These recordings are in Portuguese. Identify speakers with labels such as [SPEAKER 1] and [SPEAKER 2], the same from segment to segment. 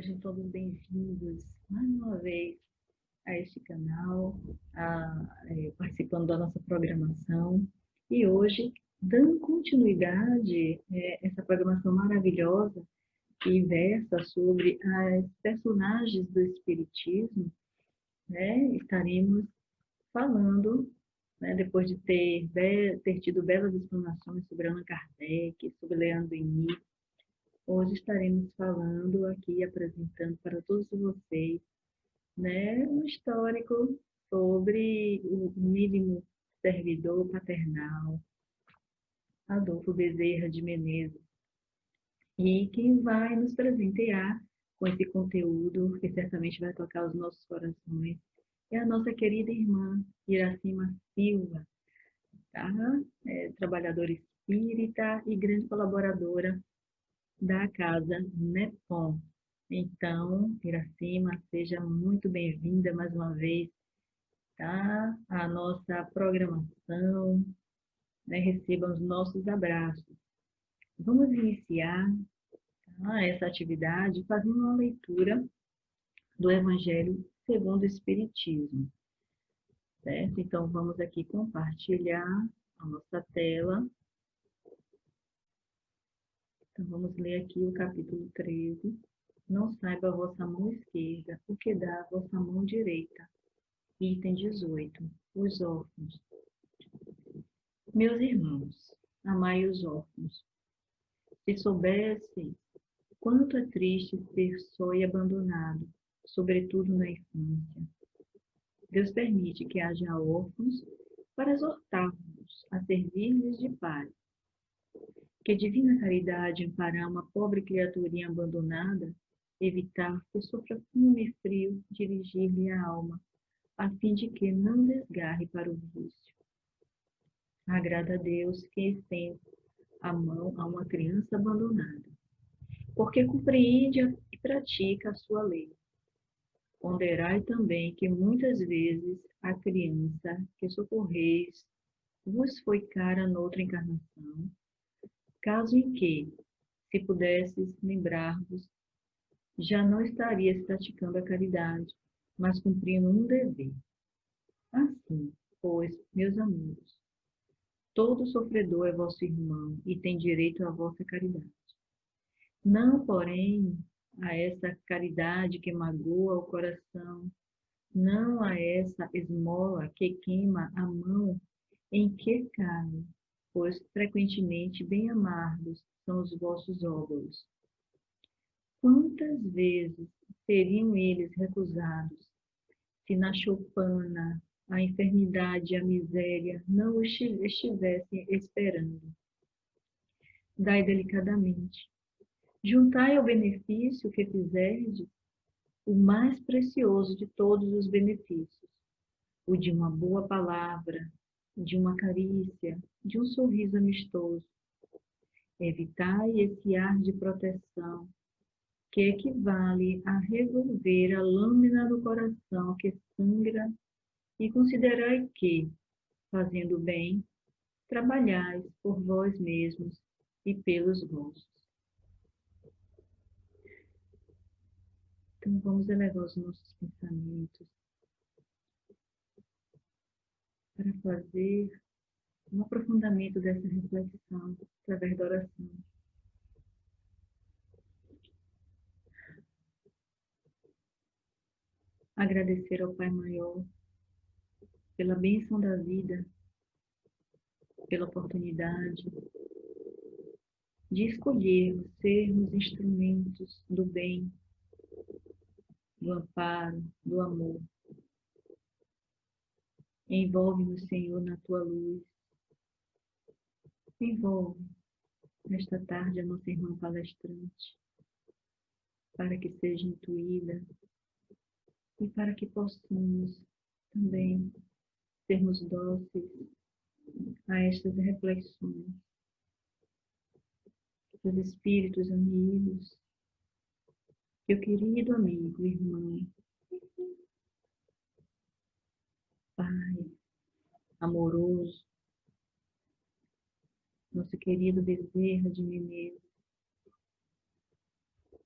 [SPEAKER 1] Sejam todos bem-vindos mais uma vez a este canal, participando da nossa programação. E hoje, dando continuidade a essa programação maravilhosa que versa sobre as personagens do Espiritismo, estaremos falando, depois de ter tido belas explanações sobre Allan Kardec, sobre Leandro Denis. Hoje estaremos falando aqui, apresentando para todos vocês, um histórico sobre o mínimo servidor paternal, Adolfo Bezerra de Menezes. E quem vai nos presentear com esse conteúdo, que certamente vai tocar os nossos corações, é a nossa querida irmã Iracema Silva, tá? Trabalhadora espírita e grande colaboradora da Casa Nepom. Então, Iracema, seja muito bem-vinda mais uma vez, tá? A nossa programação, receba os nossos abraços. Vamos iniciar, tá, essa atividade fazendo uma leitura do Evangelho segundo o Espiritismo, certo? Então, vamos aqui compartilhar a nossa tela. Então, vamos ler aqui o capítulo 13. Não saiba a vossa mão esquerda o que dá a vossa mão direita. Item 18. Os órfãos. Meus irmãos, amai os órfãos. Se soubessem quanto é triste ser só e abandonado, sobretudo na infância. Deus permite que haja órfãos para exortar-nos a servir-lhes de pai. Que divina caridade amparar uma pobre criaturinha abandonada, evitar que sofra fome e frio, dirigir-lhe a alma, a fim de que não desgarre para o vício. Agrada a Deus que estende a mão a uma criança abandonada, porque compreende e pratica a sua lei. Ponderai também que muitas vezes a criança que socorreis vos foi cara noutra encarnação, caso em que, se pudesses lembrar-vos, já não estarias praticando a caridade, mas cumprindo um dever. Assim, pois, meus amigos, todo sofredor é vosso irmão e tem direito à vossa caridade. Não, porém, a essa caridade que magoa o coração, não a essa esmola que queima a mão em que cai, pois frequentemente bem amargos são os vossos óbolos. Quantas vezes seriam eles recusados, se na choupana a enfermidade e a miséria não os estivessem esperando? Dai delicadamente. Juntai ao benefício que fizerdes o mais precioso de todos os benefícios, o de uma boa palavra, de uma carícia, de um sorriso amistoso. Evitai esse ar de proteção, que equivale a revolver a lâmina do coração que sangra, e considerai que, fazendo bem, trabalhais por vós mesmos e pelos vossos. Então, vamos elevar os nossos pensamentos para fazer um aprofundamento dessa reflexão através da oração. Agradecer ao Pai Maior pela bênção da vida, pela oportunidade de escolhermos sermos instrumentos do bem, do amparo, do amor. Envolve-nos, Senhor, na Tua luz. Envolve nesta tarde a nossa irmã palestrante, para que seja intuída e para que possamos também sermos dóceis a estas reflexões. Os espíritos amigos, meu querido amigo, irmão, Pai amoroso, nosso querido Bezerra de Menezes,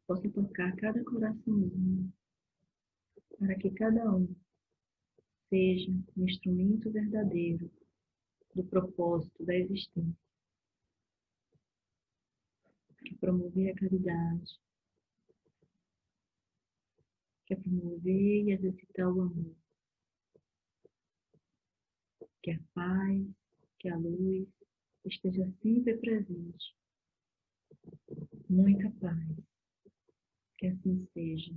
[SPEAKER 1] possa tocar cada coraçãozinho, para que cada um seja um instrumento verdadeiro do propósito da existência, que é promover a caridade, que é promover e exercitar o amor, que a paz, que a luz esteja sempre presente. Muita paz, que assim seja.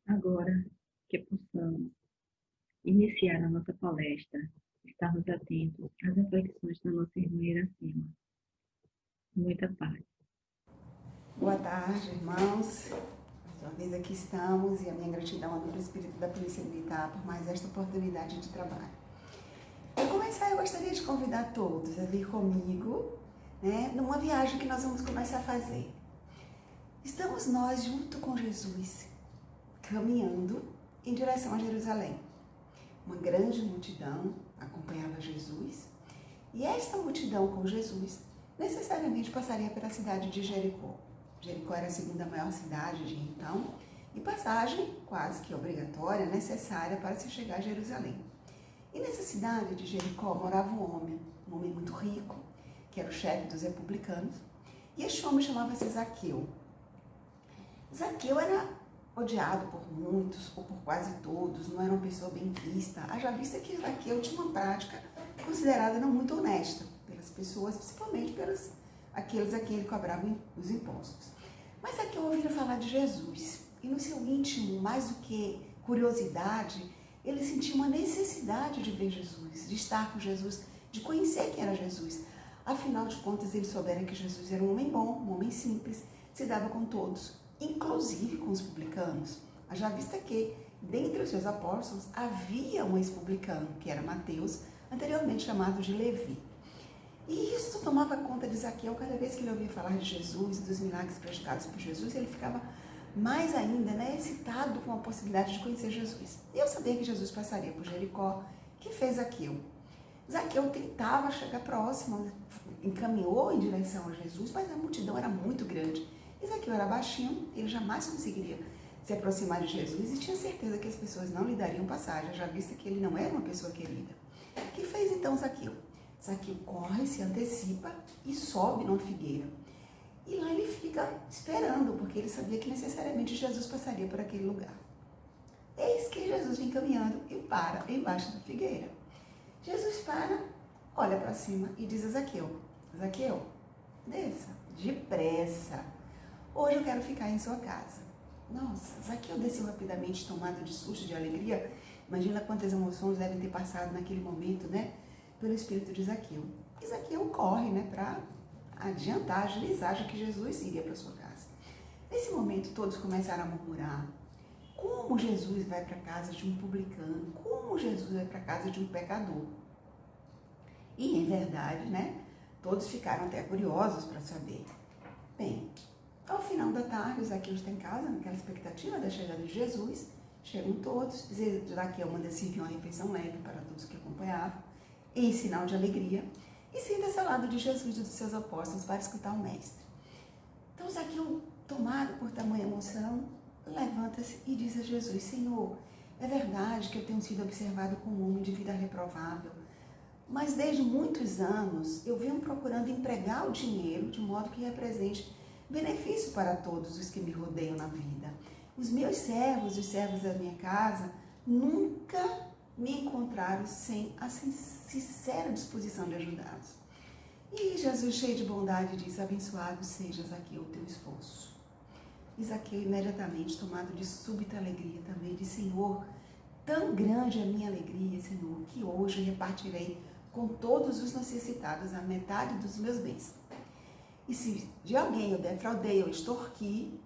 [SPEAKER 1] Agora que possamos iniciar a nossa palestra, estarmos atentos às reflexões da nossa irmã Iracema. Muita paz.
[SPEAKER 2] Boa tarde, irmãos. Mais uma vez aqui estamos e a minha gratidão ao nobre espírito da Polícia Militar por mais esta oportunidade de trabalho. Para começar, eu gostaria de convidar todos a vir comigo, numa viagem que nós vamos começar a fazer. Estamos nós junto com Jesus, caminhando em direção a Jerusalém. Uma grande multidão acompanhava Jesus e esta multidão com Jesus necessariamente passaria pela cidade de Jericó. Jericó era a segunda maior cidade de então e passagem quase que obrigatória, necessária para se chegar a Jerusalém. E nessa cidade de Jericó morava um homem muito rico, que era o chefe dos republicanos, e este homem chamava-se Zaqueu. Zaqueu era odiado por muitos, ou por quase todos, não era uma pessoa bem vista, haja vista que Zaqueu tinha uma prática considerada não muito honesta pelas pessoas, principalmente pelos aqueles a quem ele cobrava os impostos. Mas Zaqueu ouvira falar de Jesus, e no seu íntimo, mais do que curiosidade, ele sentia uma necessidade de ver Jesus, de estar com Jesus, de conhecer quem era Jesus. Afinal de contas, ele soubera que Jesus era um homem bom, um homem simples, se dava com todos, inclusive com os publicanos. Haja vista que, dentre os seus apóstolos, havia um ex-publicano, que era Mateus, anteriormente chamado de Levi. E isso tomava conta de Zaqueu. Cada vez que ele ouvia falar de Jesus e dos milagres praticados por Jesus, ele ficava mais ainda excitado com a possibilidade de conhecer Jesus. E eu sabia que Jesus passaria por Jericó, que fez Zaqueu. Zaqueu tentava chegar próximo, encaminhou em direção a Jesus, mas a multidão era muito grande. E Zaqueu era baixinho, ele jamais conseguiria se aproximar de Jesus e tinha certeza que as pessoas não lhe dariam passagem, já vista que ele não era uma pessoa querida. O que fez então Zaqueu? Zaqueu corre, se antecipa e sobe numa figueira. E lá ele fica esperando, porque ele sabia que necessariamente Jesus passaria por aquele lugar. Eis que Jesus vem caminhando e para embaixo da figueira. Jesus para, olha para cima e diz a Zaqueu: Zaqueu, desça, depressa. Hoje eu quero ficar em sua casa. Nossa, Zaqueu desceu rapidamente, tomado de susto, de alegria. Imagina quantas emoções devem ter passado naquele momento, pelo espírito de Zaqueu. E Zaqueu corre, para adiantar, agilizar, já que Jesus iria para sua casa. Nesse momento, todos começaram a murmurar: como Jesus vai para a casa de um publicano? Como Jesus vai para a casa de um pecador? E, em verdade, todos ficaram até curiosos para saber. Bem, ao final da tarde, Zaqueu está em casa, naquela expectativa da chegada de Jesus. Chegam todos, Zaqueu manda servir uma refeição leve para todos que acompanhavam, em sinal de alegria, e senta-se ao lado de Jesus e dos seus apóstolos para escutar o mestre. Então Zaqueu, tomado por tamanha emoção, levanta-se e diz a Jesus: Senhor, é verdade que eu tenho sido observado como um homem de vida reprovável, mas desde muitos anos eu venho procurando empregar o dinheiro de modo que represente benefício para todos os que me rodeiam na vida. Os meus servos e os servos da minha casa nunca me encontraram sem a sincera disposição de ajudá-los. E Jesus, cheio de bondade, diz: abençoado seja, Zaqueu, o teu esforço. E Zaqueu, imediatamente, tomado de súbita alegria, também disse: Senhor, tão grande é a minha alegria, Senhor, que hoje repartirei com todos os necessitados a metade dos meus bens. E se de alguém eu defraudei ou extorqui,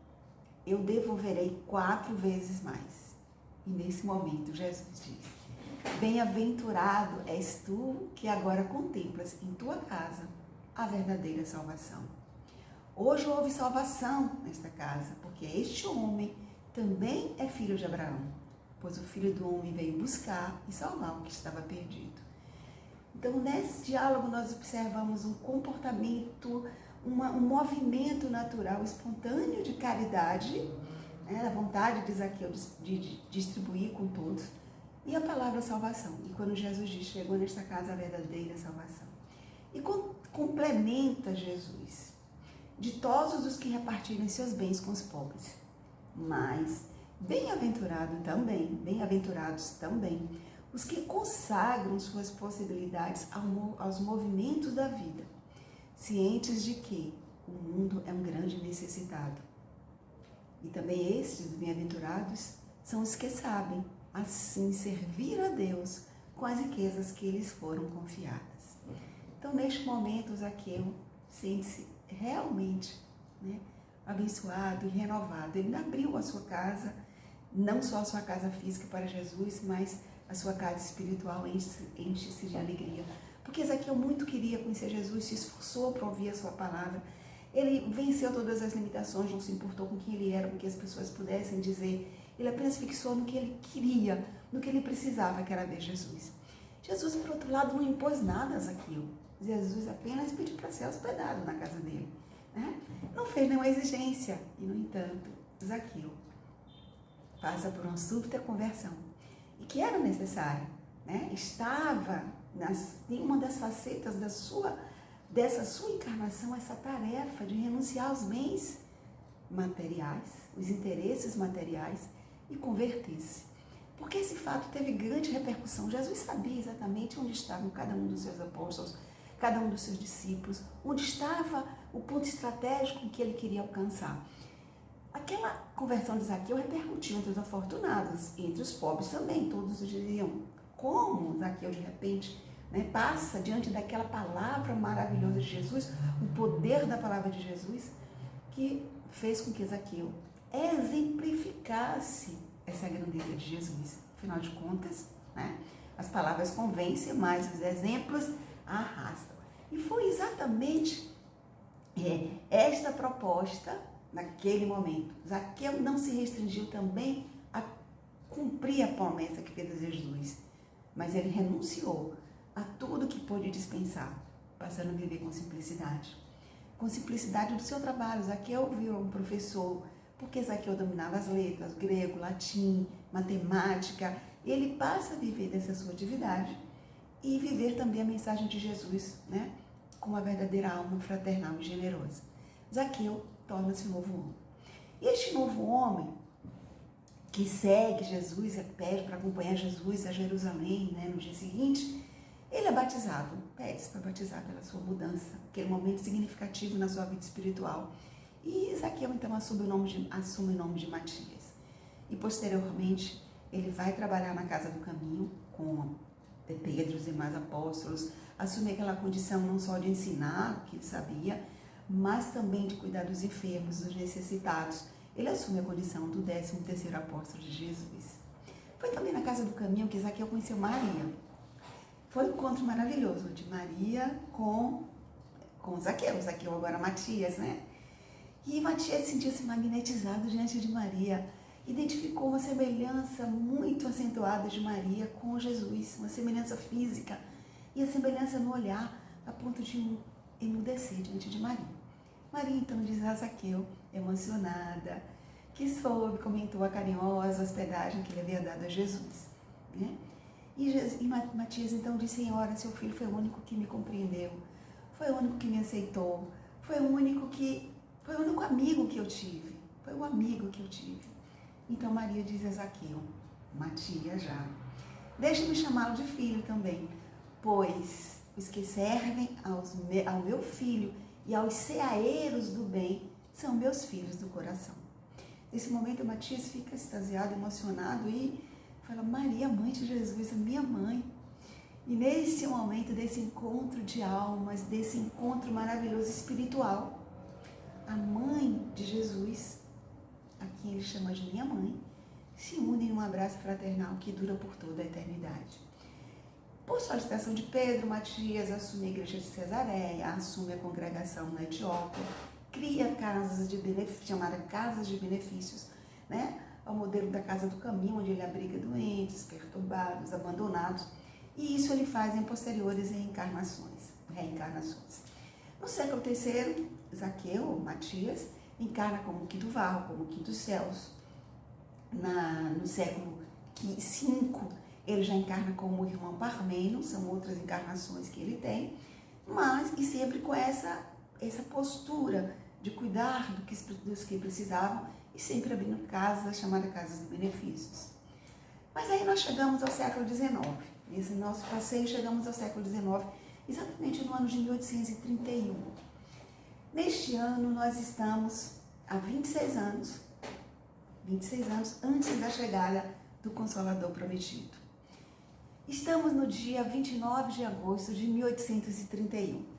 [SPEAKER 2] eu devolverei 4 vezes mais. E nesse momento Jesus diz: bem-aventurado és tu que agora contemplas em tua casa a verdadeira salvação. Hoje houve salvação nesta casa, porque este homem também é filho de Abraão, pois o Filho do Homem veio buscar e salvar o que estava perdido. Então, nesse diálogo, nós observamos um comportamento, um movimento natural, espontâneo de caridade, né, a vontade de Zaqueu de distribuir com todos, e a palavra salvação. E quando Jesus diz, chegou nesta casa a verdadeira salvação. E complementa Jesus, ditosos os que repartirem seus bens com os pobres, mas bem-aventurados também os que consagram suas possibilidades aos movimentos da vida, cientes de que o mundo é um grande necessitado. E também estes bem-aventurados são os que sabem, assim, servir a Deus com as riquezas que lhes foram confiadas. Então, neste momento, Zaqueu sente-se realmente, né, abençoado e renovado. Ele abriu a sua casa, não só a sua casa física para Jesus, mas a sua casa espiritual enche-se de alegria. Porque Zaqueu muito queria conhecer Jesus, se esforçou para ouvir a sua palavra. Ele venceu todas as limitações, não se importou com quem ele era, com que as pessoas pudessem dizer. Ele apenas fixou no que ele queria, no que ele precisava, que era ver Jesus. Jesus, por outro lado, não impôs nada a Zaqueu. Jesus apenas pediu para ser hospedado na casa dele, né? Não fez nenhuma exigência. E, no entanto, Zaqueu passa por uma súbita conversão. E que era necessária, né? Estava em uma das facetas dessa sua encarnação, essa tarefa de renunciar aos bens materiais, os interesses materiais, e converter-se. Porque esse fato teve grande repercussão. Jesus sabia exatamente onde estavam cada um dos seus apóstolos, cada um dos seus discípulos, onde estava o ponto estratégico que ele queria alcançar. Aquela conversão de Zaqueu repercutiu entre os afortunados, entre os pobres também. Todos diziam, como Zaqueu de repente, né, passa diante daquela palavra maravilhosa de Jesus, o poder da palavra de Jesus, que fez com que Zaqueu exemplificasse essa grandeza de Jesus. Afinal de contas, né, as palavras convencem, mas os exemplos arrastam. E foi exatamente esta proposta naquele momento. Zaqueu não se restringiu também a cumprir a promessa que fez a Jesus, mas ele renunciou a tudo que pôde dispensar, passando a viver com simplicidade. Com simplicidade do seu trabalho. Zaqueu virou um professor, porque Zaqueu dominava as letras, grego, latim, matemática. Ele passa a viver dessa sua atividade e viver também a mensagem de Jesus, né, com uma verdadeira alma fraternal e generosa. Zaqueu torna-se um novo homem. E este novo homem, que segue Jesus, pede para acompanhar Jesus a Jerusalém, né, no dia seguinte, ele é batizado, pede-se para batizar pela sua mudança, aquele momento significativo na sua vida espiritual. E Zaqueu, então, assume o nome de Matias. E, posteriormente, ele vai trabalhar na Casa do Caminho com Pedro e os demais apóstolos, assume aquela condição não só de ensinar o que ele sabia, mas também de cuidar dos enfermos, dos necessitados. Ele assume a condição do 13º apóstolo de Jesus. Foi também na Casa do Caminho que Zaqueu conheceu Maria. Foi um encontro maravilhoso de Maria com Zaqueu. Zaqueu agora Matias, né? E Matias sentiu-se magnetizado diante de Maria. Identificou uma semelhança muito acentuada de Maria com Jesus, uma semelhança física e a semelhança no olhar, a ponto de emudecer diante de Maria. Maria então diz a Zaqueu, emocionada, que comentou a carinhosa hospedagem que ele havia dado a Jesus, né? E Matias então disse, Senhora, seu filho foi o único que me compreendeu, foi o único que me aceitou, foi o único amigo que eu tive, foi o amigo que eu tive. Então Maria diz a Zaqueu, Matias já, deixa-me chamá-lo de filho também, pois os que servem ao meu filho e aos ceaeiros do bem são meus filhos do coração. Nesse momento Matias fica extasiado, emocionado e fala, Maria, mãe de Jesus, a minha mãe. E nesse momento desse encontro de almas, desse encontro maravilhoso espiritual, a mãe de Jesus, a quem ele chama de minha mãe, se une em um abraço fraternal que dura por toda a eternidade. Por solicitação de Pedro, Matias assume a igreja de Cesareia, assume a congregação na Etiópia, cria casas de benefícios, chamadas casas de benefícios, né? Ao modelo da Casa do Caminho, onde ele abriga doentes, perturbados, abandonados. E isso ele faz em posteriores reencarnações. No século III, Zaqueu, Matias, encarna como quinto varro, como quinto Celso. No século V, ele já encarna como o irmão Parmênio, são outras encarnações que ele tem, e sempre com essa postura de cuidar dos que precisavam e sempre abrindo casas, as chamadas casas de benefícios. Mas aí nós chegamos ao século XIX. Nesse nosso passeio chegamos ao século XIX, exatamente no ano de 1831. Neste ano nós estamos há 26 anos antes da chegada do Consolador Prometido. Estamos no dia 29 de agosto de 1831.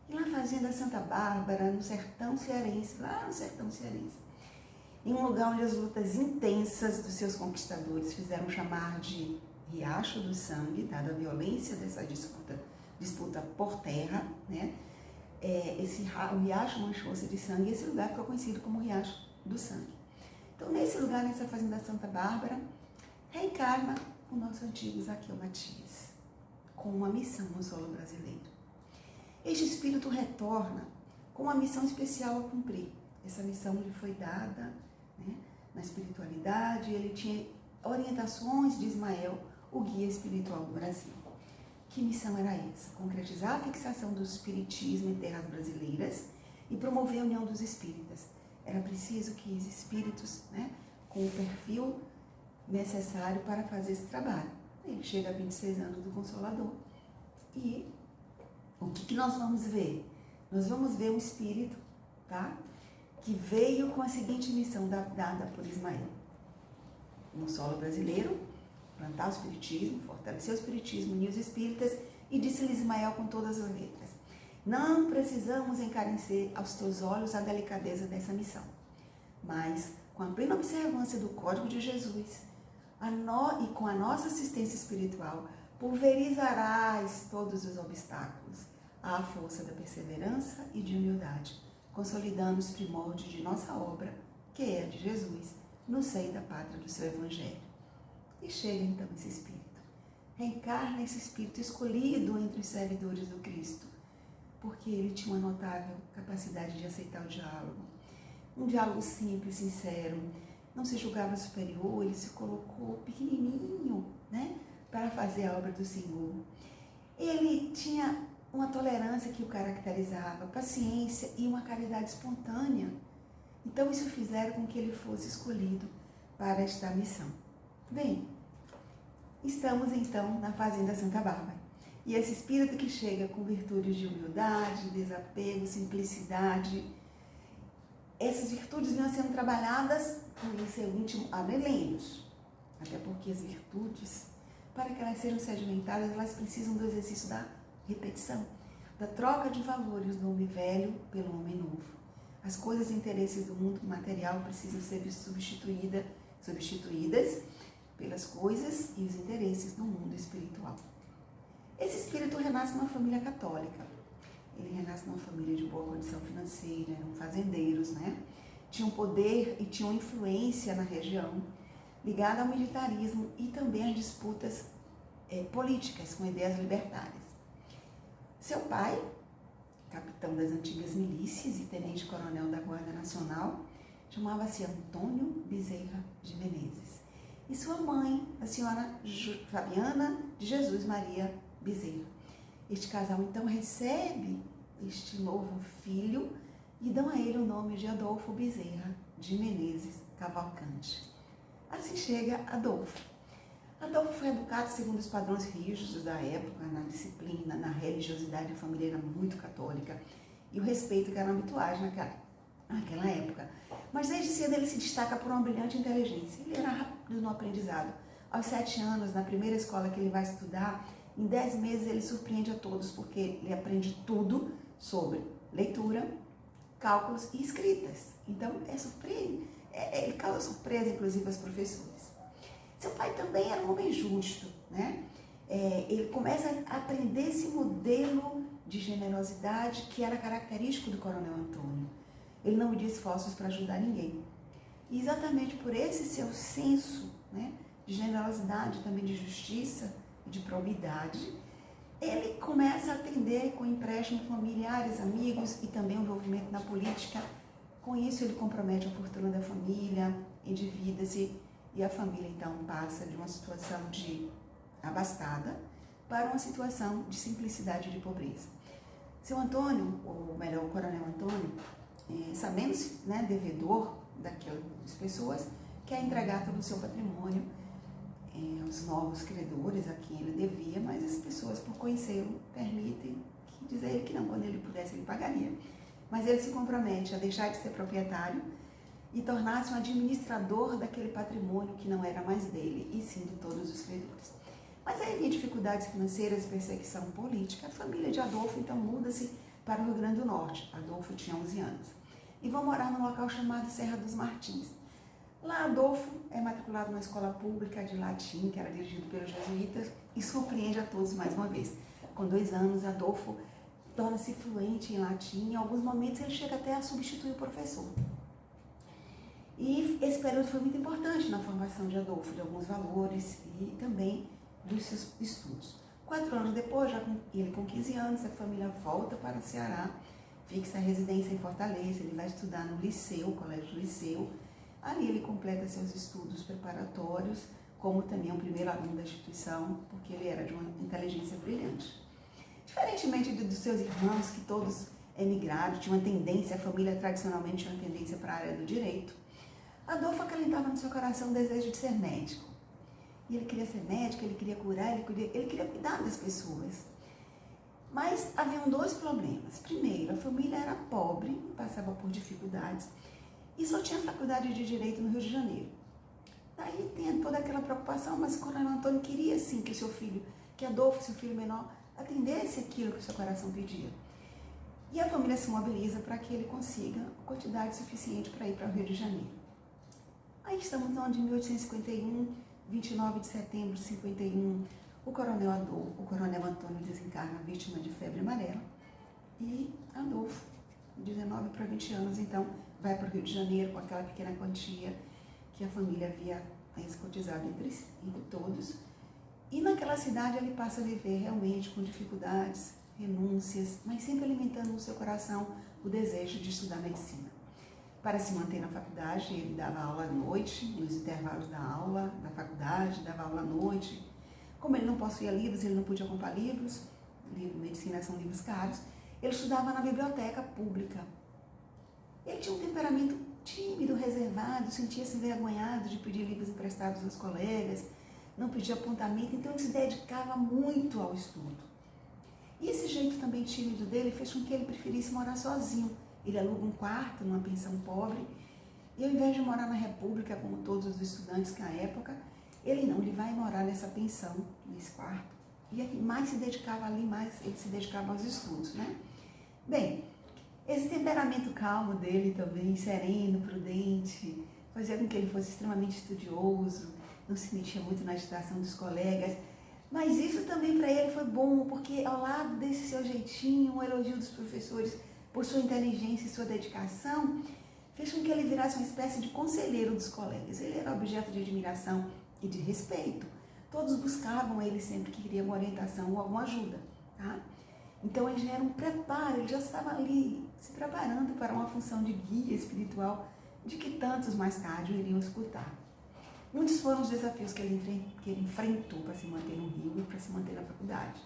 [SPEAKER 2] E na fazenda Santa Bárbara, no sertão cearense, em um lugar onde as lutas intensas dos seus conquistadores fizeram chamar de Riacho do Sangue, dada a violência dessa disputa por terra, né? O riacho manchou-se de sangue e esse lugar ficou conhecido como Riacho do Sangue. Então, nesse lugar, nessa fazenda Santa Bárbara, reencarna o nosso antigo Zaqueu Matias, com uma missão no solo brasileiro. Este espírito retorna com uma missão especial a cumprir. Essa missão lhe foi dada, né, na espiritualidade, ele tinha orientações de Ismael, o guia espiritual do Brasil. Que missão era essa? Concretizar a fixação do espiritismo em terras brasileiras e promover a união dos espíritas. Era preciso que os espíritos, né, com o perfil necessário para fazer esse trabalho. Ele chega a 26 anos do Consolador. E o que nós vamos ver? Nós vamos ver um espírito, tá, que veio com a seguinte missão dada por Ismael. No solo brasileiro, plantar o espiritismo, fortalecer o espiritismo, unir os espíritas, e disse-lhe Ismael com todas as letras: não precisamos encarecer aos teus olhos a delicadeza dessa missão, mas com a plena observância do Código de Jesus e com a nossa assistência espiritual, pulverizarás todos os obstáculos à força da perseverança e de humildade, consolidando os primórdios de nossa obra, que é a de Jesus, no seio da pátria do seu Evangelho. E chega então esse Espírito. Reencarna esse Espírito escolhido entre os servidores do Cristo, porque ele tinha uma notável capacidade de aceitar o diálogo. Um diálogo simples, sincero, não se julgava superior, ele se colocou pequenininho, né, para fazer a obra do Senhor. Ele tinha uma tolerância que o caracterizava, paciência e uma caridade espontânea. Então isso fizeram com que ele fosse escolhido para esta missão. Bem, estamos então na fazenda Santa Bárbara. E esse espírito que chega com virtudes de humildade, desapego, simplicidade, essas virtudes vinham sendo trabalhadas em seu íntimo há milênios. Até porque as virtudes, para que elas sejam sedimentadas, elas precisam do exercício da repetição, da troca de valores do homem velho pelo homem novo. As coisas e interesses do mundo material precisam ser substituídas pelas coisas e os interesses do mundo espiritual. Esse espírito renasce numa família católica. Ele renasce numa família de boa condição financeira, eram fazendeiros, né? Tinham poder e tinham influência na região, ligada ao militarismo e também às disputas políticas com ideias libertárias. Seu pai, capitão das antigas milícias e tenente-coronel da Guarda Nacional, chamava-se Antônio Bezerra de Menezes. E sua mãe, a senhora Fabiana de Jesus Maria Bezerra. Este casal então recebe este novo filho e dão a ele o nome de Adolfo Bezerra de Menezes Cavalcante. Assim chega Adolfo. Adolfo foi educado segundo os padrões rígidos da época, na disciplina, na religiosidade, a família era muito católica e o respeito que era habituais naquela época. Mas desde cedo ele se destaca por uma brilhante inteligência. Ele era rápido no aprendizado. Aos 7 anos, na primeira escola que ele vai estudar, em 10 meses ele surpreende a todos, porque ele aprende tudo sobre leitura, cálculos e escritas. Então, ele causa surpresa, inclusive, aos professores. Seu pai também era um homem justo, né? Ele começa a aprender esse modelo de generosidade que era característico do Coronel Antônio. Ele não media esforços para ajudar ninguém. E exatamente por esse seu senso, né, de generosidade, também de justiça, de probidade, ele começa a atender com empréstimo familiares, amigos e também o envolvimento na política. Com isso, ele compromete a fortuna da família, endivida-se e a família, então, passa de uma situação de abastada para uma situação de simplicidade e de pobreza. Seu Antônio, ou melhor, o coronel Antônio, sabendo-se, né, devedor daquelas pessoas, quer entregar todo o seu patrimônio aos novos credores a quem ele devia, mas as pessoas, por conhecê-lo, permitem dizer a ele que não, quando ele pudesse ele pagaria. Mas ele se compromete a deixar de ser proprietário e tornar-se um administrador daquele patrimônio que não era mais dele, e sim de todos os credores. Mas aí havia dificuldades financeiras e perseguição política. A família de Adolfo então muda-se para o Rio Grande do Norte. Adolfo tinha 11 anos. E vão morar num local chamado Serra dos Martins. Lá Adolfo é matriculado numa escola pública de latim, que era dirigido pelos jesuítas, e surpreende a todos mais uma vez. Com 2 anos, Adolfo torna-se fluente em latim. Em alguns momentos ele chega até a substituir o professor. E esse período foi muito importante na formação de Adolfo, de alguns valores e também dos seus estudos. 4 anos depois, já ele com 15 anos, a família volta para o Ceará, fixa a residência em Fortaleza, ele vai estudar no Liceu, Colégio Liceu. Ali ele completa seus estudos preparatórios, como também um primeiro aluno da instituição, porque ele era de uma inteligência brilhante. Diferentemente dos seus irmãos, que todos emigraram, tinham uma tendência, a família tradicionalmente tinha uma tendência para a área do direito, Adolfo acalentava no seu coração o desejo de ser médico. E ele queria ser médico, ele queria curar, ele queria cuidar das pessoas. Mas haviam 2 problemas. Primeiro, a família era pobre, passava por dificuldades, e só tinha faculdade de Direito no Rio de Janeiro. Daí tem toda aquela preocupação, mas o coronel Antônio queria sim que seu filho, que Adolfo, seu filho menor, atendesse aquilo que o seu coração pedia. E a família se mobiliza para que ele consiga a quantidade suficiente para ir para o Rio de Janeiro. Aí estamos no ano de 1851, 29 de setembro de 51, o coronel Antônio desencarna vítima de febre amarela e Adolfo, 19 para 20 anos, então, vai para o Rio de Janeiro com aquela pequena quantia que a família havia escotizado entre todos. E naquela cidade ele passa a viver realmente com dificuldades, renúncias, mas sempre alimentando no seu coração o desejo de estudar medicina. Para se manter na faculdade, ele dava aula à noite, nos intervalos da aula, da faculdade, dava aula à noite. Como ele não possuía livros, ele não podia comprar livros, medicina são livros caros, ele estudava na biblioteca pública. Ele tinha um temperamento tímido, reservado, sentia-se envergonhado de pedir livros emprestados aos colegas, não pedia apontamento, então ele se dedicava muito ao estudo. E esse jeito também tímido dele fez com que ele preferisse morar sozinho. Ele aluga um quarto numa pensão pobre e ao invés de morar na República, como todos os estudantes na época, ele vai morar nessa pensão, nesse quarto. E ele mais se dedicava ali, mais ele se dedicava aos estudos, né? Bem, esse temperamento calmo dele também, sereno, prudente, fazia com que ele fosse extremamente estudioso, não se metia muito na agitação dos colegas, mas isso também para ele foi bom, porque ao lado desse seu jeitinho, o elogio dos professores por sua inteligência e sua dedicação, fez com que ele virasse uma espécie de conselheiro dos colegas. Ele era objeto de admiração e de respeito. Todos buscavam ele sempre que queriam uma orientação ou alguma ajuda, tá? Então ele já era um preparo, ele já estava ali se preparando para uma função de guia espiritual de que tantos mais tarde o iriam escutar. Muitos foram os desafios que ele enfrentou para se manter no Rio e para se manter na faculdade.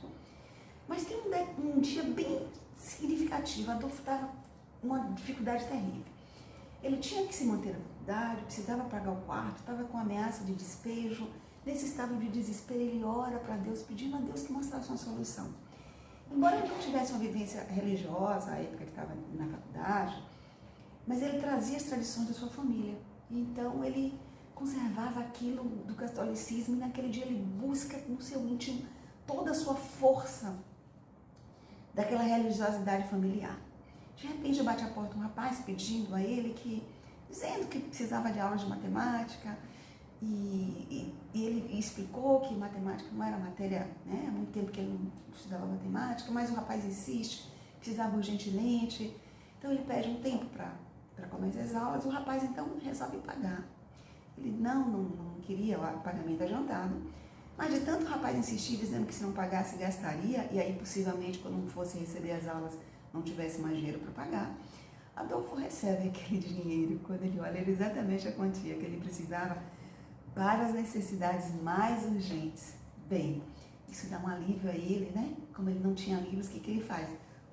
[SPEAKER 2] Mas tem um dia bem significativo. Adolfo estava uma dificuldade terrível. Ele tinha que se manter na faculdade, precisava pagar o quarto, estava com ameaça de despejo. Nesse estado de desespero, ele ora para Deus, pedindo a Deus que mostrasse uma solução. Embora ele não tivesse uma vivência religiosa, à época que estava na faculdade, mas ele trazia as tradições da sua família. Então, ele conservava aquilo do catolicismo e naquele dia ele busca no seu íntimo toda a sua força daquela religiosidade familiar. De repente, bate à porta um rapaz pedindo a ele dizendo que precisava de aula de matemática, e ele explicou que matemática não era matéria, né? Há muito tempo que ele não estudava matemática, mas o rapaz insiste, precisava urgentemente. Então ele pede um tempo para começar as aulas, o rapaz então resolve pagar. Ele não queria o pagamento adiantado, Mas de tanto o rapaz insistir, dizendo que se não pagasse, gastaria, e aí possivelmente quando fosse receber as aulas não tivesse mais dinheiro para pagar, Adolfo recebe aquele dinheiro. Quando ele olha, era exatamente a quantia que ele precisava para as necessidades mais urgentes. Bem, isso dá um alívio a ele, né? Como ele não tinha livros, o que ele faz?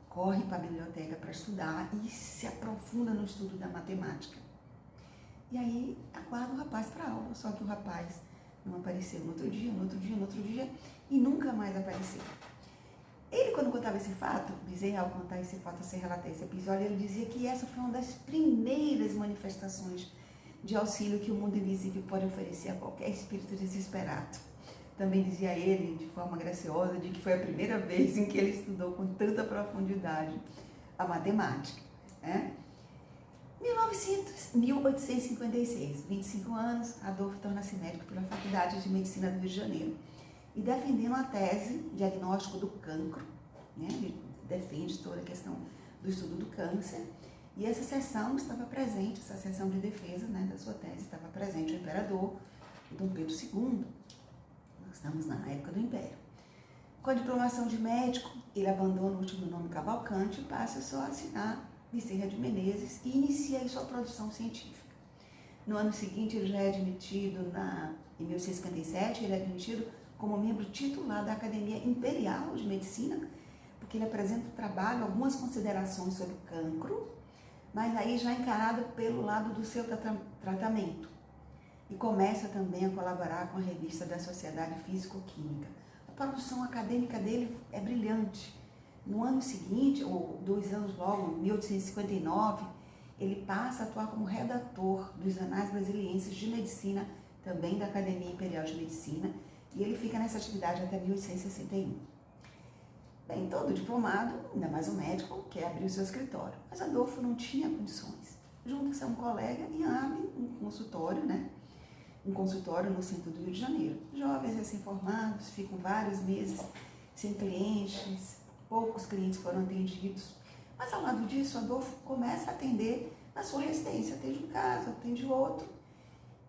[SPEAKER 2] Corre para a biblioteca para estudar e se aprofunda no estudo da matemática. E aí aguarda o rapaz para a aula, só que o rapaz não apareceu no outro dia e nunca mais apareceu. Ele, quando contava esse fato, Bezerra, ao contar esse fato, ao se relatar esse episódio, ele dizia que essa foi uma das primeiras manifestações de auxílio que o mundo invisível pode oferecer a qualquer espírito desesperado. Também dizia ele, de forma graciosa, de que foi a primeira vez em que ele estudou com tanta profundidade a matemática. 1856, 25 anos, Adolfo torna-se médico pela Faculdade de Medicina do Rio de Janeiro e defendendo a tese diagnóstico do cancro, né? Ele defende toda a questão do estudo do câncer, e essa sessão estava presente, essa sessão de defesa, né, da sua tese, estava presente o imperador Dom Pedro II, nós estamos na época do Império. Com a diplomação de médico, ele abandona o último nome Cavalcante e passa só a assinar Bezerra de Menezes e inicia aí sua produção científica. No ano seguinte, ele já é admitido, em 1857, ele é admitido como membro titular da Academia Imperial de Medicina, porque ele apresenta o trabalho, algumas considerações sobre o cancro, mas aí já encarado pelo lado do seu tratamento. E começa também a colaborar com a revista da Sociedade Físico-Química. A produção acadêmica dele é brilhante. No ano seguinte, ou 2 anos logo, em 1859, ele passa a atuar como redator dos Anais Brasilienses de Medicina, também da Academia Imperial de Medicina, e ele fica nessa atividade até 1861. Bem, todo diplomado, ainda mais um médico, quer abrir o seu escritório, mas Adolfo não tinha condições. Junta-se a um colega e abre um consultório, né? Um consultório no centro do Rio de Janeiro. Jovens recém-formados ficam vários meses sem clientes, poucos clientes foram atendidos, mas ao lado disso, Adolfo começa a atender na sua residência, atende um caso, atende outro,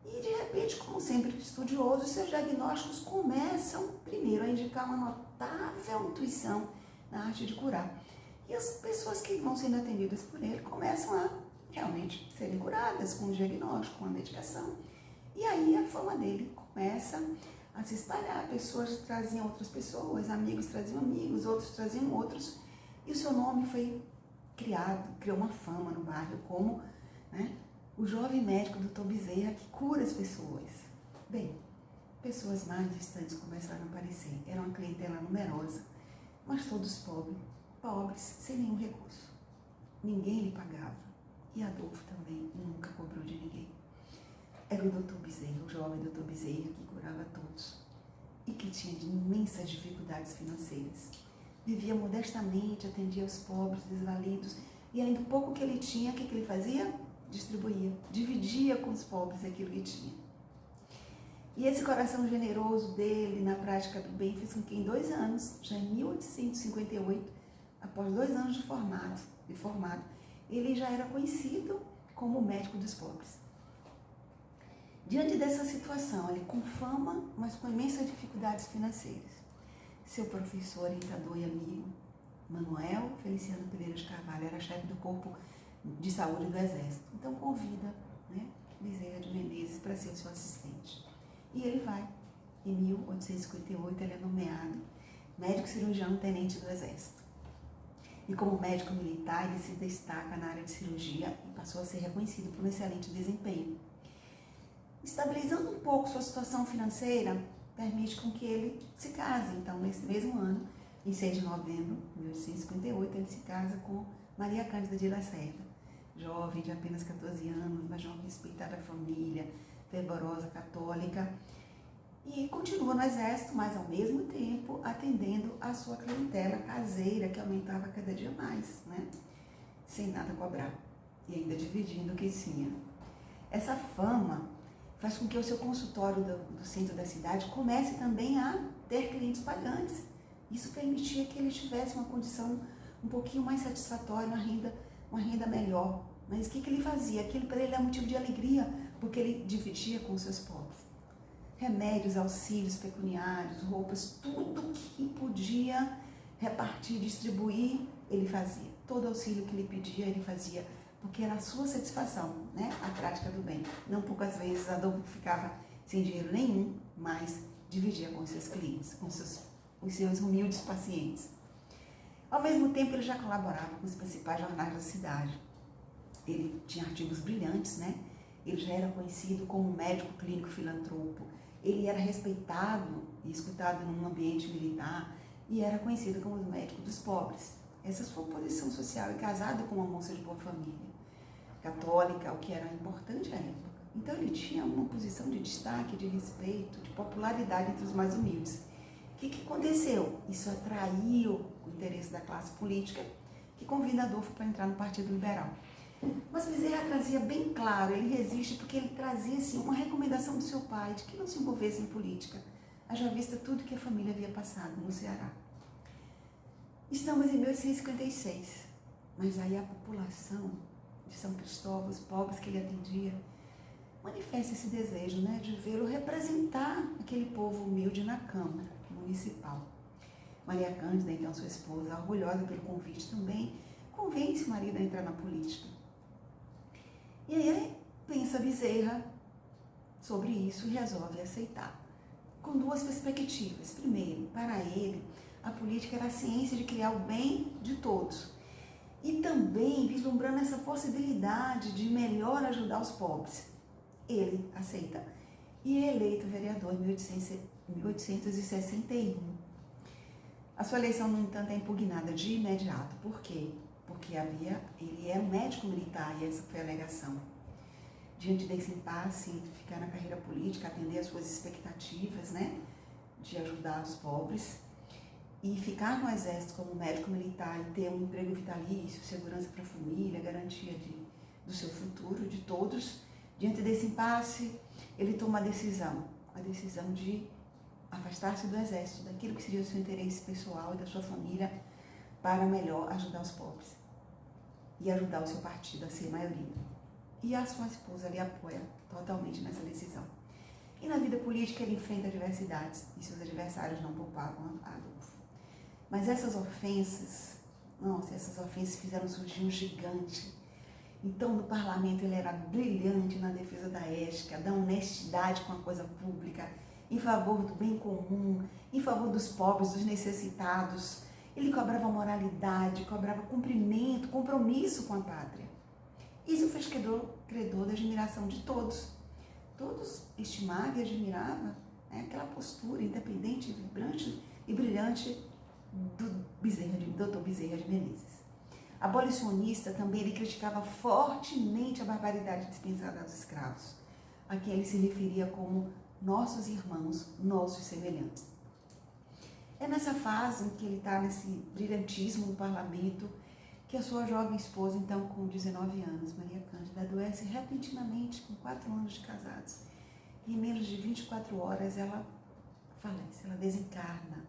[SPEAKER 2] e de repente, como sempre estudioso, seus diagnósticos começam primeiro a indicar uma notável intuição na arte de curar. E as pessoas que vão sendo atendidas por ele começam a realmente serem curadas com o diagnóstico, com a medicação. E aí a fama dele começa a se espalhar, pessoas traziam outras pessoas, amigos traziam amigos, outros traziam outros, e o seu nome foi criou uma fama no bairro como, né, o jovem médico Dr. Bezerra que cura as pessoas. Bem, pessoas mais distantes começaram a aparecer, era uma clientela numerosa, mas todos pobres, sem nenhum recurso. Ninguém lhe pagava, e Adolfo também nunca cobrou de ninguém. Era o Dr. Bezerra, o jovem Dr. Bezerra, que curava todos e que tinha imensas dificuldades financeiras. Vivia modestamente, atendia os pobres, desvalidos, e ainda o pouco que ele tinha, o que ele fazia? Distribuía, dividia com os pobres aquilo que tinha. E esse coração generoso dele na prática do bem fez com que em 2 anos, já em 1858, após 2 anos de formado, ele já era conhecido como o médico dos pobres. Diante dessa situação, ele com fama, mas com imensas dificuldades financeiras, seu professor, orientador e amigo, Manuel Feliciano Pereira de Carvalho, era chefe do Corpo de Saúde do Exército. Então convida, né, Bezerra de Menezes para ser seu assistente. E ele vai. Em 1858 ele é nomeado médico cirurgião tenente do Exército. E como médico militar, ele se destaca na área de cirurgia e passou a ser reconhecido por um excelente desempenho. Estabilizando um pouco sua situação financeira, permite com que ele se case. Então, nesse mesmo ano, em 6 de novembro de 1858, ele se casa com Maria Cândida de Lacerda, jovem de apenas 14 anos, uma jovem respeitada família, fervorosa, católica, e continua no exército, mas ao mesmo tempo atendendo a sua clientela caseira, que aumentava cada dia mais, né? Sem nada cobrar, e ainda dividindo o que tinha. Essa fama faz com que o seu consultório do centro da cidade comece também a ter clientes pagantes. Isso permitia que ele tivesse uma condição um pouquinho mais satisfatória, uma renda melhor. Mas o que ele fazia? Aquilo para ele era motivo de alegria, porque ele dividia com os seus pobres. remédios, auxílios pecuniários, roupas, tudo que podia repartir, distribuir, ele fazia. Todo auxílio que ele pedia, ele fazia, porque era a sua satisfação, né? A prática do bem. Não poucas vezes Adolfo ficava sem dinheiro nenhum, mas dividia com os seus clientes, com os seus humildes pacientes. Ao mesmo tempo, ele já colaborava com os principais jornais da cidade. Ele tinha artigos brilhantes, né? Ele já era conhecido como médico clínico filantropo. Ele era respeitado e escutado num ambiente militar e era conhecido como o médico dos pobres. Essa é a sua posição social, e casado com uma moça de boa família, católica, o que era importante à época. Então ele tinha uma posição de destaque, de respeito, de popularidade entre os mais humildes. O que aconteceu? Isso atraiu o interesse da classe política, que convida Adolfo para entrar no Partido Liberal. Mas Bezerra trazia bem claro, ele resiste porque ele trazia assim, uma recomendação do seu pai de que não se envolvesse em política, haja vista tudo que a família havia passado no Ceará. Estamos em 1856, mas aí a população de São Cristóvão, os pobres que ele atendia, manifesta esse desejo, né, de vê-lo representar aquele povo humilde na Câmara Municipal. Maria Cândida, então sua esposa, orgulhosa pelo convite também, convence o marido a entrar na política. E aí pensa Bezerra sobre isso e resolve aceitar, com duas perspectivas. Primeiro, para ele, a política era a ciência de criar o bem de todos. E também vislumbrando essa possibilidade de melhor ajudar os pobres. Ele aceita e é eleito vereador em 1861. A sua eleição, no entanto, é impugnada de imediato. Por quê? Porque ele era um médico militar e essa foi a alegação. Diante desse impasse entre ficar na carreira política, atender às suas expectativas, né, de ajudar os pobres, e ficar no exército como médico militar e ter um emprego vitalício, segurança para a família, garantia do seu futuro, de todos, diante desse impasse, ele toma a decisão de afastar-se do exército, daquilo que seria o seu interesse pessoal e da sua família, para melhor ajudar os pobres e ajudar o seu partido a ser maioria. E a sua esposa lhe apoia totalmente nessa decisão. E na vida política ele enfrenta adversidades e seus adversários não poupavam Adolfo. Mas essas ofensas fizeram surgir um gigante. Então, no parlamento, ele era brilhante na defesa da ética, da honestidade com a coisa pública, em favor do bem comum, em favor dos pobres, dos necessitados. Ele cobrava moralidade, cobrava cumprimento, compromisso com a pátria. Isso fez credor da admiração de todos. Todos estimavam e admiravam, né, aquela postura independente, vibrante e brilhante do Dr. Bezerra de Menezes. Abolicionista também, ele criticava fortemente a barbaridade dispensada aos escravos, a quem ele se referia como nossos irmãos, nossos semelhantes. É nessa fase em que ele está nesse brilhantismo no parlamento que a sua jovem esposa, então com 19 anos, Maria Cândida, adoece repentinamente com 4 anos de casados. E em menos de 24 horas ela falece, ela desencarna,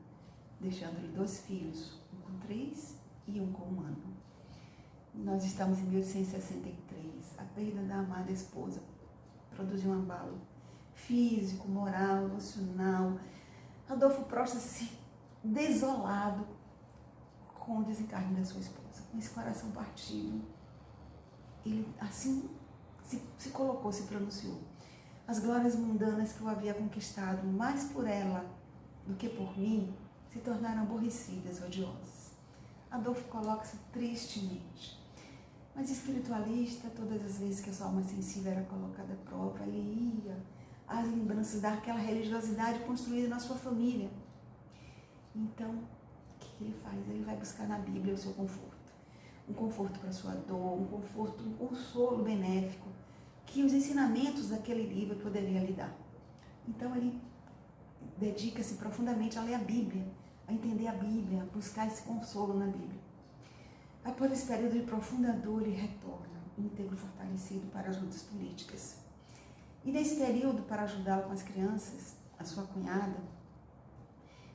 [SPEAKER 2] deixando-lhe 2 filhos, um com 3 e um com 1 ano. Nós estamos em 1863. A perda da amada esposa produziu um abalo físico, moral, emocional. Adolfo prostra-se desolado com o desencarne da sua esposa, com esse coração partido. Ele assim se colocou, se pronunciou. As glórias mundanas que eu havia conquistado mais por ela do que por mim se tornaram aborrecidas, odiosas. Adolfo coloca-se tristemente. Mas espiritualista, todas as vezes que a sua alma sensível era colocada à prova, ele ia às lembranças daquela religiosidade construída na sua família. Então, o que ele faz? Ele vai buscar na Bíblia o seu conforto. Um conforto para a sua dor, um conforto, um consolo benéfico, que os ensinamentos daquele livro poderiam lhe dar. Então, ele dedica-se profundamente a ler a Bíblia, a entender a Bíblia, a buscar esse consolo na Bíblia. Após esse período de profunda dor, ele retorna, íntegro, fortalecido para as lutas políticas. E nesse período, para ajudá-lo com as crianças, a sua cunhada,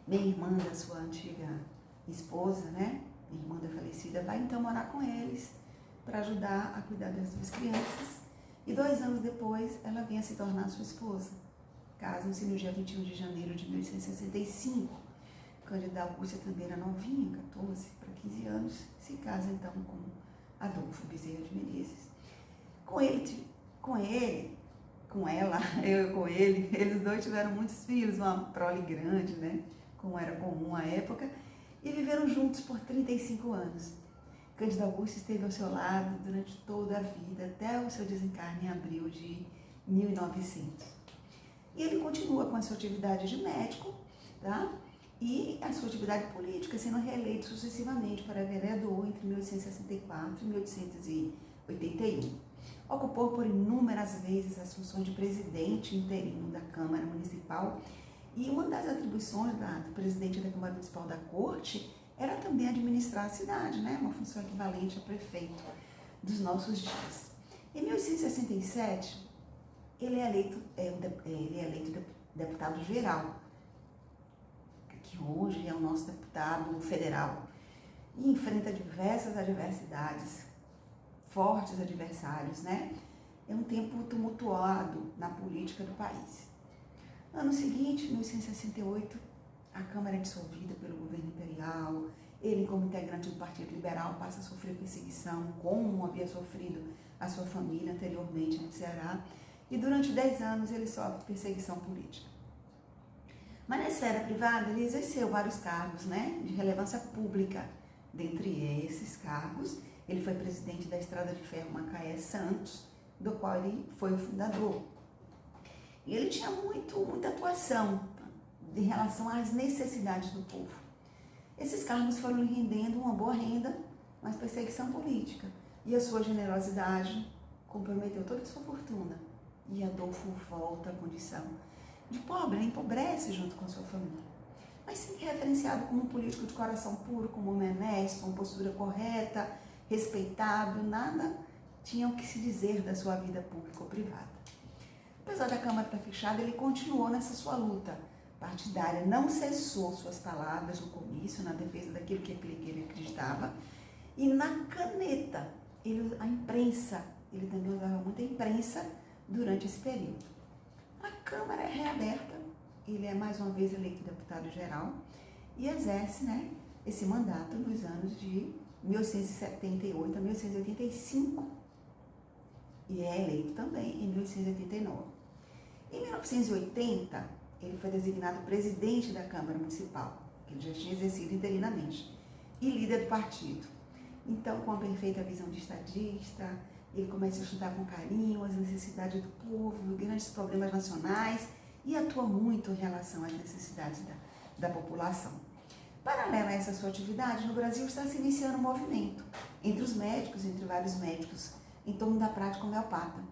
[SPEAKER 2] meia irmã da sua antiga esposa, né? Irmã da falecida, vai então morar com eles para ajudar a cuidar das 2 crianças. E 2 anos depois, ela vem a se tornar sua esposa. Casam-se no dia 21 de janeiro de 1865. Cândida Augusta também era novinha, 14 para 15 anos, se casa então com Adolfo Bezerra de Menezes. Com ele, eles dois tiveram muitos filhos, uma prole grande, né? Como era comum à época, e viveram juntos por 35 anos. Cândida Augusta esteve ao seu lado durante toda a vida, até o seu desencarne em abril de 1900. E ele continua com a sua atividade de médico, tá? E a sua atividade política, sendo reeleito sucessivamente para vereador entre 1864 e 1881. Ocupou por inúmeras vezes as funções de presidente interino da Câmara Municipal, e uma das atribuições do presidente da Câmara Municipal da Corte era também administrar a cidade, né? Uma função equivalente a prefeito dos nossos dias. Em 1867, ele é eleito deputado geral, que hoje é o nosso deputado federal, e enfrenta diversas adversidades, fortes adversários, né? É um tempo tumultuado na política do país. Ano seguinte, 1868, a Câmara é dissolvida pelo governo imperial. Ele, como integrante do Partido Liberal, passa a sofrer perseguição, como havia sofrido a sua família anteriormente no Ceará. E durante 10 anos ele sofre perseguição política. Mas na esfera privada ele exerceu vários cargos, né, de relevância pública. Dentre esses cargos, ele foi presidente da Estrada de Ferro Macaé-Santos, do qual ele foi o fundador. E ele tinha muita atuação em relação às necessidades do povo. Esses cargos foram lhe rendendo uma boa renda, mas perseguição política. E a sua generosidade comprometeu toda a sua fortuna. E Adolfo volta à condição de pobre, ele empobrece junto com a sua família. Mas sempre referenciado como um político de coração puro, como um homem honesto, com postura correta, respeitado, nada tinha o que se dizer da sua vida pública ou privada. Apesar da Câmara estar fechada, ele continuou nessa sua luta partidária, não cessou suas palavras no comício, na defesa daquilo que ele acreditava, e na caneta, a imprensa, ele também usava muita imprensa durante esse período. A Câmara é reaberta, ele é mais uma vez eleito deputado geral e exerce, né, esse mandato nos anos de 1878 a 1885 e é eleito também em 1889. Em 1980, ele foi designado presidente da Câmara Municipal, que ele já tinha exercido interinamente, e líder do partido. Então, com a perfeita visão de estadista, ele começa a estudar com carinho as necessidades do povo, grandes problemas nacionais e atua muito em relação às necessidades da população. Paralelo a essa sua atividade, no Brasil está se iniciando um movimento entre os médicos, entre vários médicos, em torno da prática homeopata.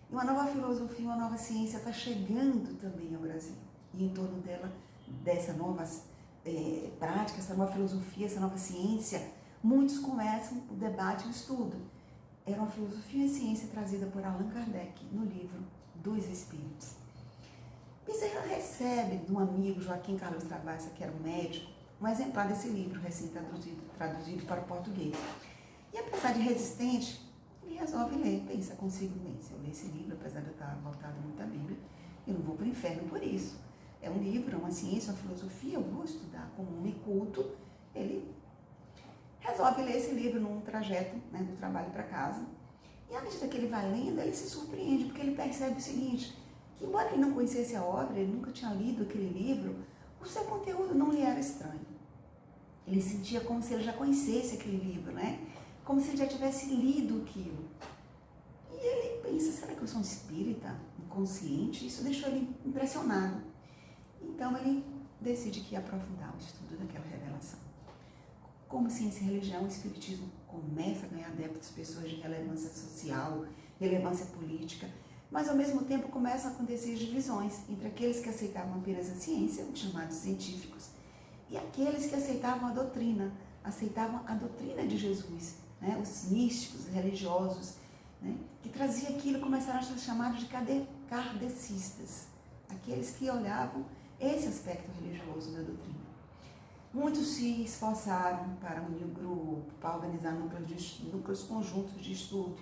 [SPEAKER 2] E uma nova filosofia, uma nova ciência está chegando também ao Brasil. E em torno dessa nova prática, essa nova filosofia, essa nova ciência, muitos começam o debate e o estudo. Era uma filosofia e ciência trazida por Allan Kardec no livro dos Espíritos. Bezerra recebe de um amigo, Joaquim Carlos Travassa, que era um médico, um exemplar desse livro, recém-traduzido para o português. E apesar de resistente, ele resolve ler, pensa consigo mesmo. Se eu ler esse livro, apesar de eu estar voltado muito à Bíblia, eu não vou para o inferno por isso. É um livro, uma ciência, uma filosofia, eu vou estudar como homem culto. Ele resolve ler esse livro num trajeto, né, do trabalho para casa. E à medida que ele vai lendo, ele se surpreende, porque ele percebe o seguinte, que embora ele não conhecesse a obra, ele nunca tinha lido aquele livro, o seu conteúdo não lhe era estranho. Ele sentia como se ele já conhecesse aquele livro, né? Como se ele já tivesse lido aquilo. E ele pensa, será que eu sou um espírita inconsciente? Isso deixou ele impressionado. Então ele decide que ia aprofundar o estudo daquela revelação. Como ciência e religião, o espiritismo começa a ganhar adeptos, pessoas de relevância social, relevância política, mas ao mesmo tempo começam a acontecer divisões entre aqueles que aceitavam apenas a ciência, os chamados científicos, e aqueles que aceitavam a doutrina de Jesus, né? Os místicos, os religiosos, né? Que trazia aquilo, começaram a ser chamados de kardecistas, aqueles que olhavam esse aspecto religioso da doutrina. Muitos se esforçaram para unir o grupo, para organizar núcleos conjuntos de estudo,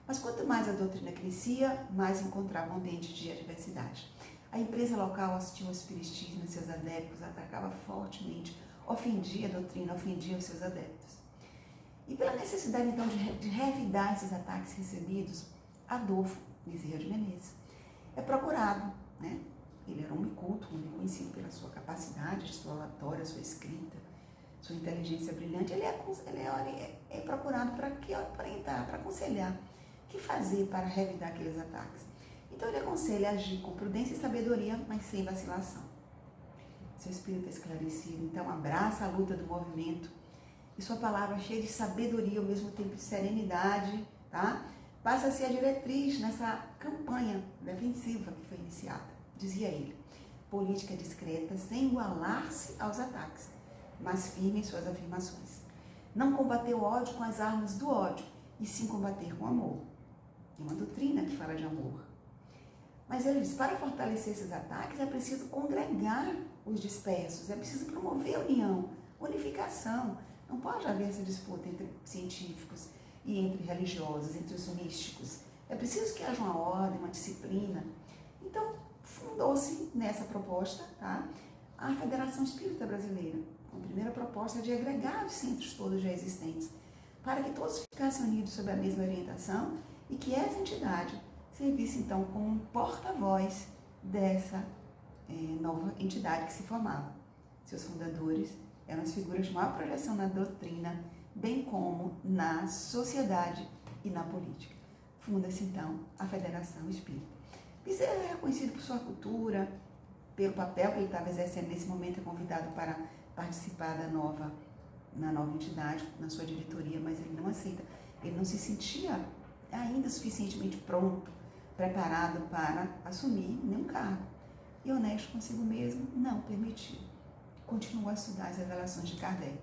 [SPEAKER 2] mas quanto mais a doutrina crescia, mais encontrava um ambiente de adversidade. A empresa local assistiu ao espiritismo e seus adeptos, atacava fortemente, ofendia a doutrina, ofendia os seus adeptos. E pela necessidade, então, de revidar esses ataques recebidos, Adolfo Bezerra de Menezes é procurado, né? Ele era um homem culto, um homem conhecido pela sua capacidade, sua oratória, sua escrita, sua inteligência brilhante. Ele é procurado para orientar, para aconselhar o que fazer para revidar aqueles ataques. Então ele aconselha a agir com prudência e sabedoria, mas sem vacilação. Seu espírito é esclarecido, então abraça a luta do movimento e sua palavra cheia de sabedoria, ao mesmo tempo de serenidade, tá? Passa a ser a diretriz nessa campanha defensiva que foi iniciada. Dizia ele: política discreta, sem igualar-se aos ataques, mas firme em suas afirmações. Não combater o ódio com as armas do ódio, e sim combater com amor. É uma doutrina que fala de amor. Mas ele diz, para fortalecer esses ataques é preciso congregar os dispersos, é preciso promover a união, unificação. Não pode haver essa disputa entre científicos e entre religiosos, entre os místicos. É preciso que haja uma ordem, uma disciplina. Então, fundou-se nessa proposta, tá, a Federação Espírita Brasileira. A primeira proposta é de agregar os centros todos já existentes, para que todos ficassem unidos sob a mesma orientação e que essa entidade servisse, então, como um porta-voz dessa nova entidade que se formava. Seus fundadores eram as figuras de maior projeção na doutrina, bem como na sociedade e na política. Funda-se, então, a Federação Espírita. Bezerra é reconhecido por sua cultura, pelo papel que ele estava exercendo nesse momento, é convidado para participar na nova entidade, na sua diretoria, mas ele não aceita. Ele não se sentia ainda suficientemente pronto, preparado para assumir nenhum cargo. E honesto consigo mesmo, não permitiu. Continuou a estudar as revelações de Kardec.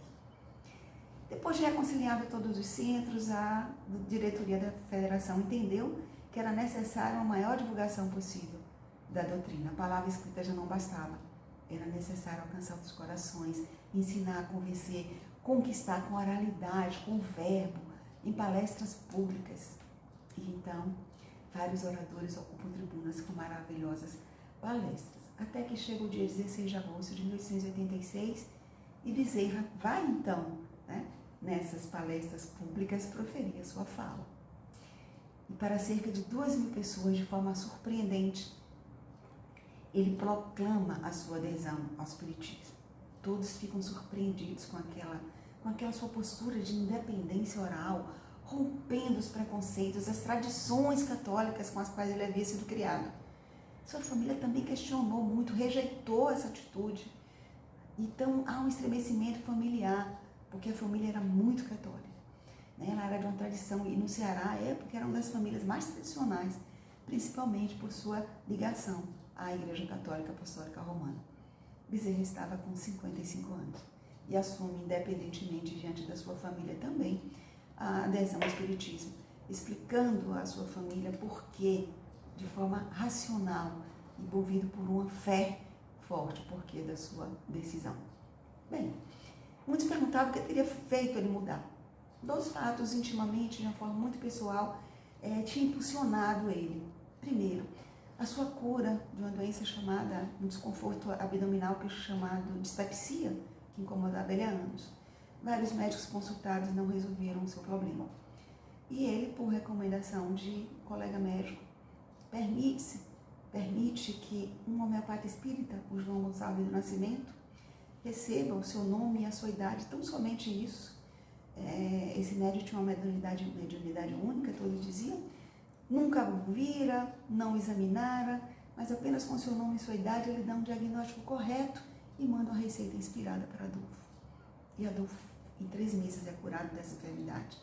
[SPEAKER 2] Depois de reconciliado todos os centros, a diretoria da federação entendeu que era necessária uma maior divulgação possível da doutrina. A palavra escrita já não bastava. Era necessário alcançar outros corações, ensinar, convencer, conquistar com oralidade, com verbo, em palestras públicas. E então, vários oradores ocupam tribunas com maravilhosas palestras. Até que chega o dia 16 de agosto de 1886 e Bezerra vai então, né, nessas palestras públicas, proferir a sua fala. E para cerca de 2.000 pessoas, de forma surpreendente, ele proclama a sua adesão ao espiritismo. Todos ficam surpreendidos com aquela sua postura de independência oral, rompendo os preconceitos, as tradições católicas com as quais ele havia sido criado. Sua família também questionou muito, rejeitou essa atitude. Então há um estremecimento familiar, porque a família era muito católica. Ela era de uma tradição, e no Ceará, à época, era uma das famílias mais tradicionais, principalmente por sua ligação à Igreja Católica Apostólica Romana. Bezerra estava com 55 anos e assume, independentemente diante da sua família também, a adesão ao espiritismo, explicando à sua família por que, de forma racional, envolvido por uma fé forte, o porquê da sua decisão. Bem, muitos perguntavam o que teria feito ele mudar. Dois fatos, intimamente, de uma forma muito pessoal, tinha impulsionado ele. Primeiro, a sua cura de uma doença chamada, um desconforto abdominal que é chamado dispepsia, que incomodava ele há anos. Vários médicos consultados não resolveram o seu problema. E ele, por recomendação de um colega médico, permite que um homeopata espírita, o João Gonçalves do Nascimento, receba o seu nome e a sua idade, tão somente isso. Esse médico tinha uma mediunidade única, todos diziam, nunca vira, não examinara, mas apenas com seu nome e sua idade ele dá um diagnóstico correto e manda uma receita inspirada para Adolfo. E Adolfo, em 3 meses, é curado dessa enfermidade.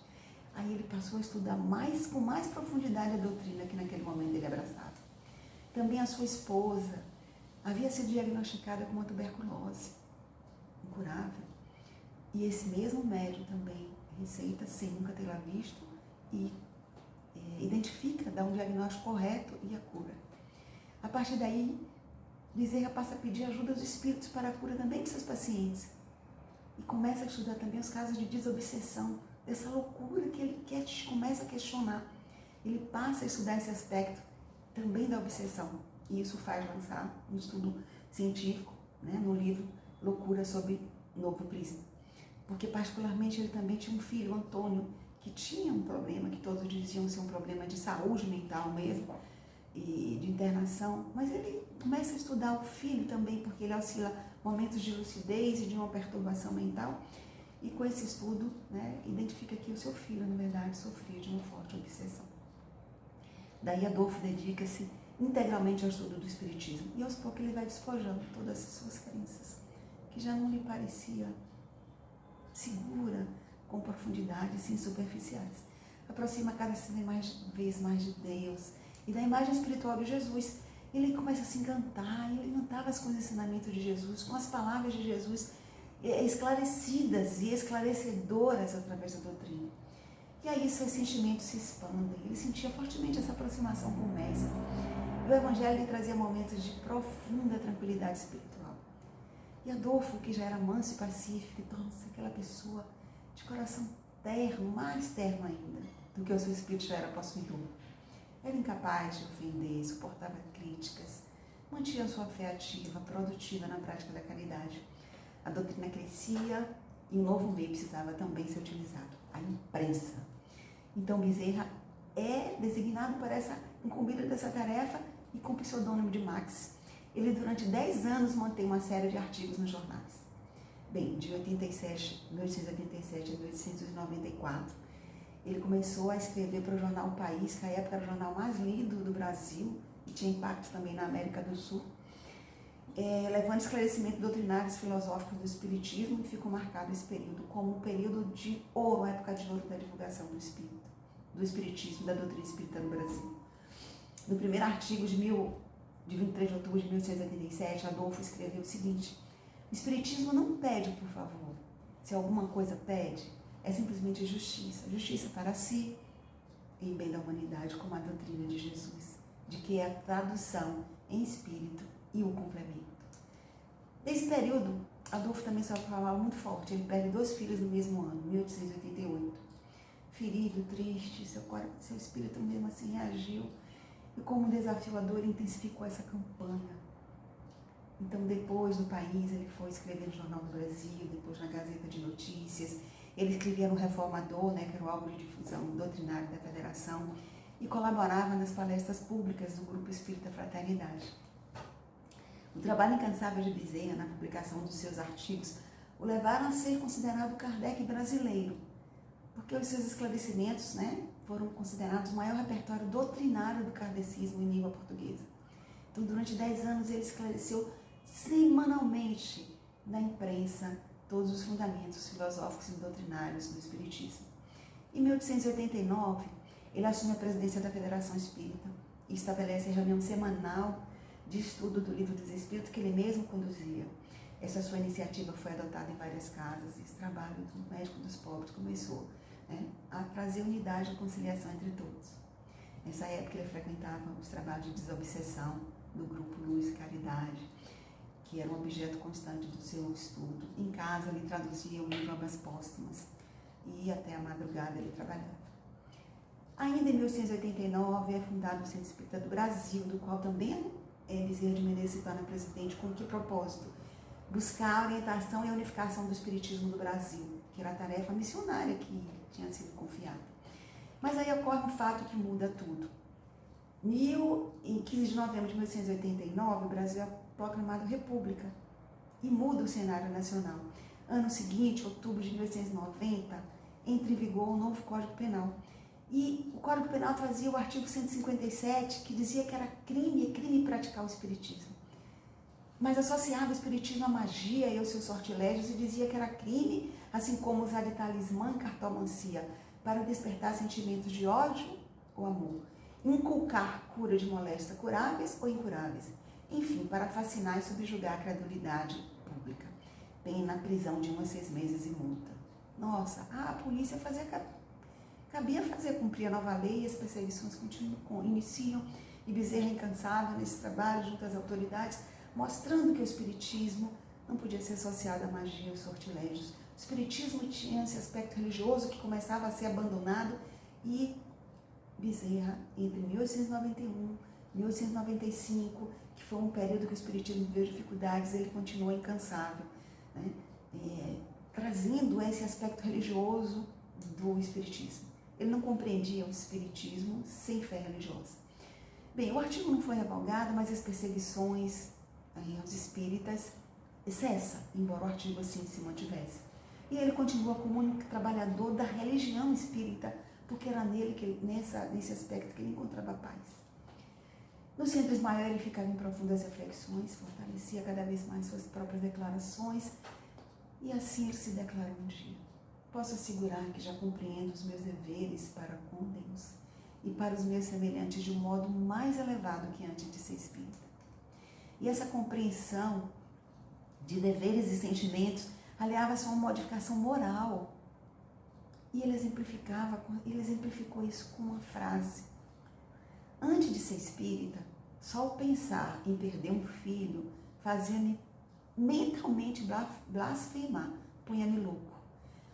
[SPEAKER 2] Aí ele passou a estudar com mais profundidade a doutrina que naquele momento ele abraçava. Também a sua esposa havia sido diagnosticada com uma tuberculose incurável. E esse mesmo médico também receita, sem nunca tê-la visto, e identifica, dá um diagnóstico correto e a cura. A partir daí, Bezerra passa a pedir ajuda dos espíritos para a cura também de seus pacientes. E começa a estudar também os casos de desobsessão, dessa loucura que ele começa a questionar. Ele passa a estudar esse aspecto também da obsessão. e isso faz lançar um estudo científico, né, no livro Loucura sobre Novo Prisma. Porque particularmente ele também tinha um filho, Antônio, que tinha um problema, que todos diziam ser um problema de saúde mental mesmo, e de internação, mas ele começa a estudar o filho também, porque ele oscila momentos de lucidez e de uma perturbação mental, e com esse estudo, né, identifica que o seu filho, na verdade, sofria de uma forte obsessão. Daí Adolfo dedica-se integralmente ao estudo do espiritismo, e aos poucos ele vai despojando todas as suas crenças, que já não lhe parecia segura, com profundidade, sim superficiais. Aproxima cada vez mais de Deus e da imagem espiritual de Jesus. Ele começa a se encantar, ele encantava com os ensinamentos de Jesus, com as palavras de Jesus esclarecidas e esclarecedoras através da doutrina. E aí seus sentimentos se expandem, ele sentia fortemente essa aproximação com o Mestre. O Evangelho lhe trazia momentos de profunda tranquilidade espiritual. E Adolfo, que já era manso e pacífico, torna-se aquela pessoa de coração terno, mais terno ainda, do que o seu espírito já era possuidor. Era incapaz de ofender, suportava críticas, mantinha sua fé ativa, produtiva na prática da caridade. A doutrina crescia e um novo meio precisava também ser utilizado, a imprensa. Então Bezerra é designado para incumbido dessa tarefa e com o pseudônimo de Max. Ele durante 10 anos mantém uma série de artigos nos jornais. Bem, de 1887 a 1894, ele começou a escrever para o jornal O País, que à época era o jornal mais lido do Brasil e tinha impacto também na América do Sul, levando esclarecimentos doutrinários filosóficos do Espiritismo, e ficou marcado esse período como um período de ouro, a época de ouro da divulgação do Espiritismo, da doutrina espírita no Brasil. No primeiro artigo de 23 de outubro de 1887, Adolfo escreveu o seguinte: o Espiritismo não pede por favor. Se alguma coisa pede, é simplesmente justiça. Justiça para si e em bem da humanidade, como a doutrina de Jesus, de que é a tradução em espírito e o complemento. Nesse período, Adolfo também sofre um mal muito forte. Ele perde 2 filhos no mesmo ano, 1888. Ferido, triste, seu espírito mesmo assim reagiu. E como desafio a dor, intensificou essa campanha. Então, depois do País, ele foi escrever no Jornal do Brasil, depois na Gazeta de Notícias. Ele escrevia no Reformador, né, que era o órgão de difusão doutrinário da Federação, e colaborava nas palestras públicas do Grupo Espírita Fraternidade. O trabalho incansável de Bezerra na publicação dos seus artigos o levaram a ser considerado Kardec brasileiro, porque os seus esclarecimentos, né, foram considerados o maior repertório doutrinário do kardecismo em língua portuguesa. Então, durante 10 anos, ele esclareceu semanalmente na imprensa todos os fundamentos filosóficos e doutrinários do Espiritismo. Em 1889, ele assume a presidência da Federação Espírita e estabelece a reunião semanal de estudo do Livro dos Espíritos que ele mesmo conduzia. Essa sua iniciativa foi adotada em várias casas e esse trabalho do médico dos pobres começou, né, a trazer unidade e conciliação entre todos. Nessa época ele frequentava os trabalhos de desobsessão do Grupo Luz e Caridade, que era um objeto constante do seu estudo. Em casa ele traduzia o livro Obras Póstumas e até a madrugada ele trabalhava. Ainda em 1889 é fundado o Centro Espírita do Brasil, do qual também Bezerra de Menezes se torna presidente. Com que propósito? Buscar a orientação e a unificação do Espiritismo do Brasil, que era a tarefa missionária que tinha sido confiada. Mas aí ocorre um fato que muda tudo. Em 15 de novembro de 1889, o Brasil é proclamado república e muda o cenário nacional. Ano seguinte, outubro de 1890, entra em vigor o novo Código Penal. E o Código Penal trazia o artigo 157, que dizia que era crime praticar o espiritismo. Mas associava o espiritismo à magia e aos seus sortilégios e dizia que era crime, assim como usar de talismã e cartomancia, para despertar sentimentos de ódio ou amor, inculcar cura de moléstia curáveis ou incuráveis, enfim, para fascinar e subjugar a credulidade pública. Pena, prisão de 1 a 6 meses e multa. Nossa, a polícia cabia fazer cumprir a nova lei e as perseguições iniciam, e Bezerra incansável nesse trabalho junto às autoridades, mostrando que o espiritismo não podia ser associado à magia e aos sortilégios. O espiritismo tinha esse aspecto religioso que começava a ser abandonado, e Bezerra, entre 1891 1895, que foi um período que o Espiritismo viveu dificuldades, ele continuou incansável, né? Trazendo esse aspecto religioso do Espiritismo. Ele não compreendia o Espiritismo sem fé religiosa. Bem, o artigo não foi revogado, mas as perseguições aos espíritas cessam, embora o artigo assim se mantivesse. E ele continua como único trabalhador da religião espírita, porque era nele, nesse aspecto, que ele encontrava paz. No centro Ismael, ele ficava em profundas reflexões, fortalecia cada vez mais suas próprias declarações, e assim ele se declarou um dia: posso assegurar que já compreendo os meus deveres para com Deus e para os meus semelhantes de um modo mais elevado que antes de ser espírita. E essa compreensão de deveres e sentimentos aliava-se a uma modificação moral. E ele exemplificou isso com uma frase: antes de ser espírita, só o pensar em perder um filho fazia-me mentalmente blasfemar, punha-me louco.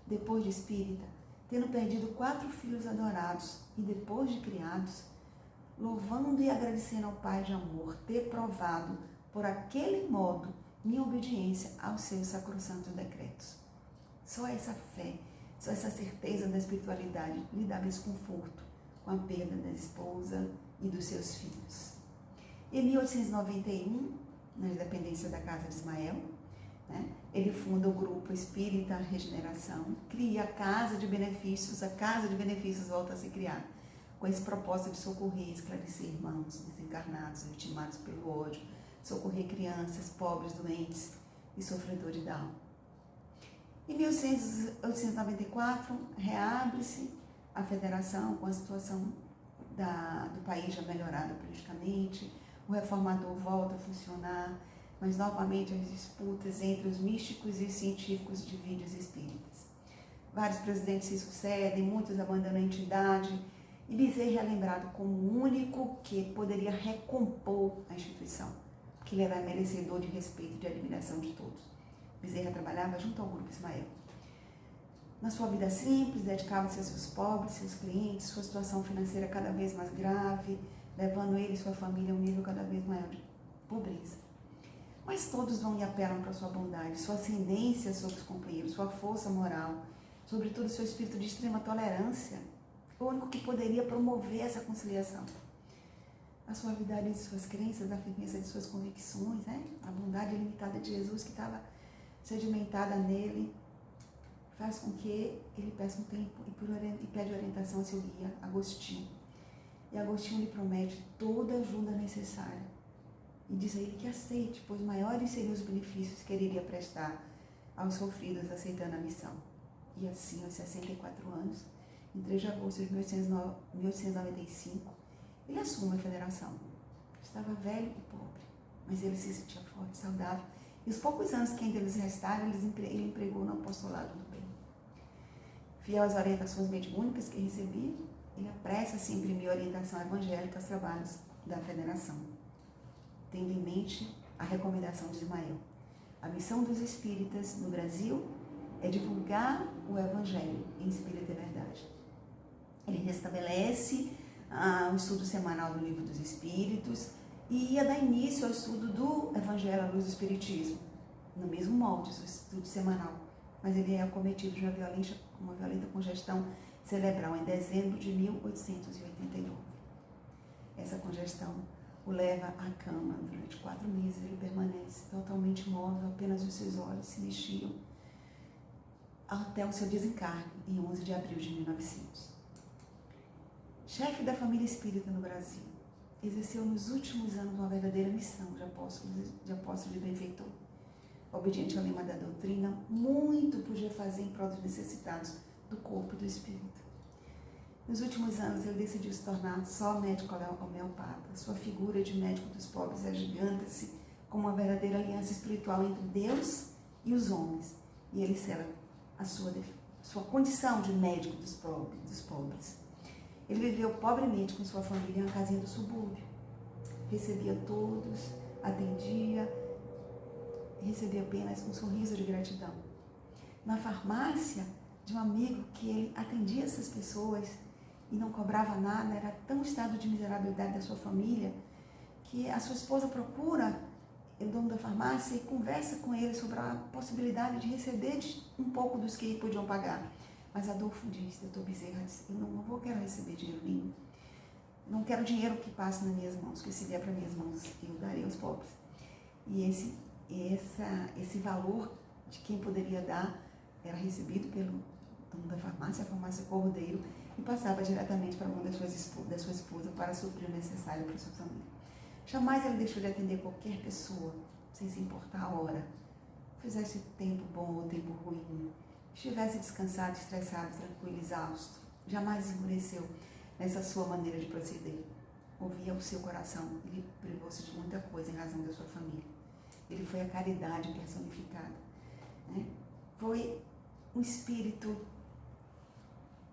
[SPEAKER 2] Depois de espírita, tendo perdido 4 filhos adorados e depois de criados, louvando e agradecendo ao Pai de amor ter provado por aquele modo minha obediência aos seus sacrossantos decretos. Só essa fé, só essa certeza da espiritualidade lhe dava desconforto com a perda da esposa e dos seus filhos. Em 1891, na dependência da Casa de Ismael, ele funda o Grupo Espírita Regeneração, cria a Casa de Benefícios volta a ser criada, com esse propósito de socorrer e esclarecer irmãos desencarnados, vitimados pelo ódio, socorrer crianças, pobres, doentes e sofredores da alma. Em 1894, reabre-se a federação com a situação do país já melhorada politicamente, o reformador volta a funcionar, mas novamente as disputas entre os místicos e os científicos dividem os espíritas. Vários presidentes se sucedem, muitos abandonam a entidade, e Bezerra é lembrado como o único que poderia recompor a instituição, que ele era merecedor de respeito e de admiração de todos. Bezerra trabalhava junto ao Grupo Ismael. Na sua vida simples, dedicava-se a seus pobres, seus clientes, sua situação financeira cada vez mais grave, levando ele e sua família a um nível cada vez maior de pobreza. Mas todos vão e apelam para sua bondade, sua ascendência sobre os companheiros, sua força moral, sobretudo seu espírito de extrema tolerância, o único que poderia promover essa conciliação. A suavidade de suas crenças, a firmeza de suas convicções, a bondade ilimitada de Jesus que estava sedimentada nele, faz com que ele peça um tempo e pede orientação ao seu guia, Agostinho. E Agostinho lhe promete toda a ajuda necessária. E diz a ele que aceite, pois maiores seriam os benefícios que ele iria prestar aos sofridos aceitando a missão. E assim, aos 64 anos, em 3 de agosto de 1895, ele assume a federação. Estava velho e pobre, mas ele se sentia forte, saudável. E os poucos anos que ainda lhes restaram, ele empregou no apostolado do bem. Fiel às orientações mediúnicas que recebia, ele apressa-se em imprimir orientação evangélica aos trabalhos da federação, tendo em mente a recomendação de Ismael. A missão dos espíritas no Brasil é divulgar o Evangelho em espírito e verdade. Ele restabelece o estudo semanal do Livro dos Espíritos e ia dar início ao estudo do Evangelho à luz do Espiritismo, no mesmo molde, o estudo semanal. Mas ele é acometido de uma violenta congestão cerebral em dezembro de 1889. Essa congestão o leva à cama durante 4 meses. Ele permanece totalmente imóvel, apenas os seus olhos se mexiam, até o seu desencarne em 11 de abril de 1900. Chefe da família espírita no Brasil, exerceu nos últimos anos uma verdadeira missão de apóstolo e benfeitor. Obediente ao lema da doutrina, muito podia fazer em prol dos necessitados do corpo e do espírito. Nos últimos anos, ele decidiu se tornar só médico homeopata. Sua figura de médico dos pobres agiganta-se como uma verdadeira aliança espiritual entre Deus e os homens. E ele sela a sua condição de médico dos pobres. Ele viveu pobremente com sua família em uma casinha do subúrbio. Recebia todos, atendia e recebia apenas um sorriso de gratidão. Na farmácia de um amigo que ele atendia essas pessoas e não cobrava nada, era tão estado de miserabilidade da sua família que a sua esposa procura o dono da farmácia e conversa com ele sobre a possibilidade de receber um pouco dos que podiam pagar. Mas Adolfo diz, doutor Bezerra, eu não quero receber dinheiro nenhum. Não quero dinheiro que passe nas minhas mãos, que se vier para minhas mãos, eu darei aos pobres. E esse valor de quem poderia dar era recebido pelo dono da farmácia, a farmácia Cordeiro, e passava diretamente para a mão da sua esposa para suprir o necessário para a sua família. Jamais ele deixou de atender qualquer pessoa, sem se importar a hora. Fizesse tempo bom ou tempo ruim, estivesse descansado, estressado, tranquilo, exausto. Jamais esmoreceu nessa sua maneira de proceder. Ouvia o seu coração, ele privou-se de muita coisa em razão da sua família. Ele foi a caridade personificada. Né? Foi um espírito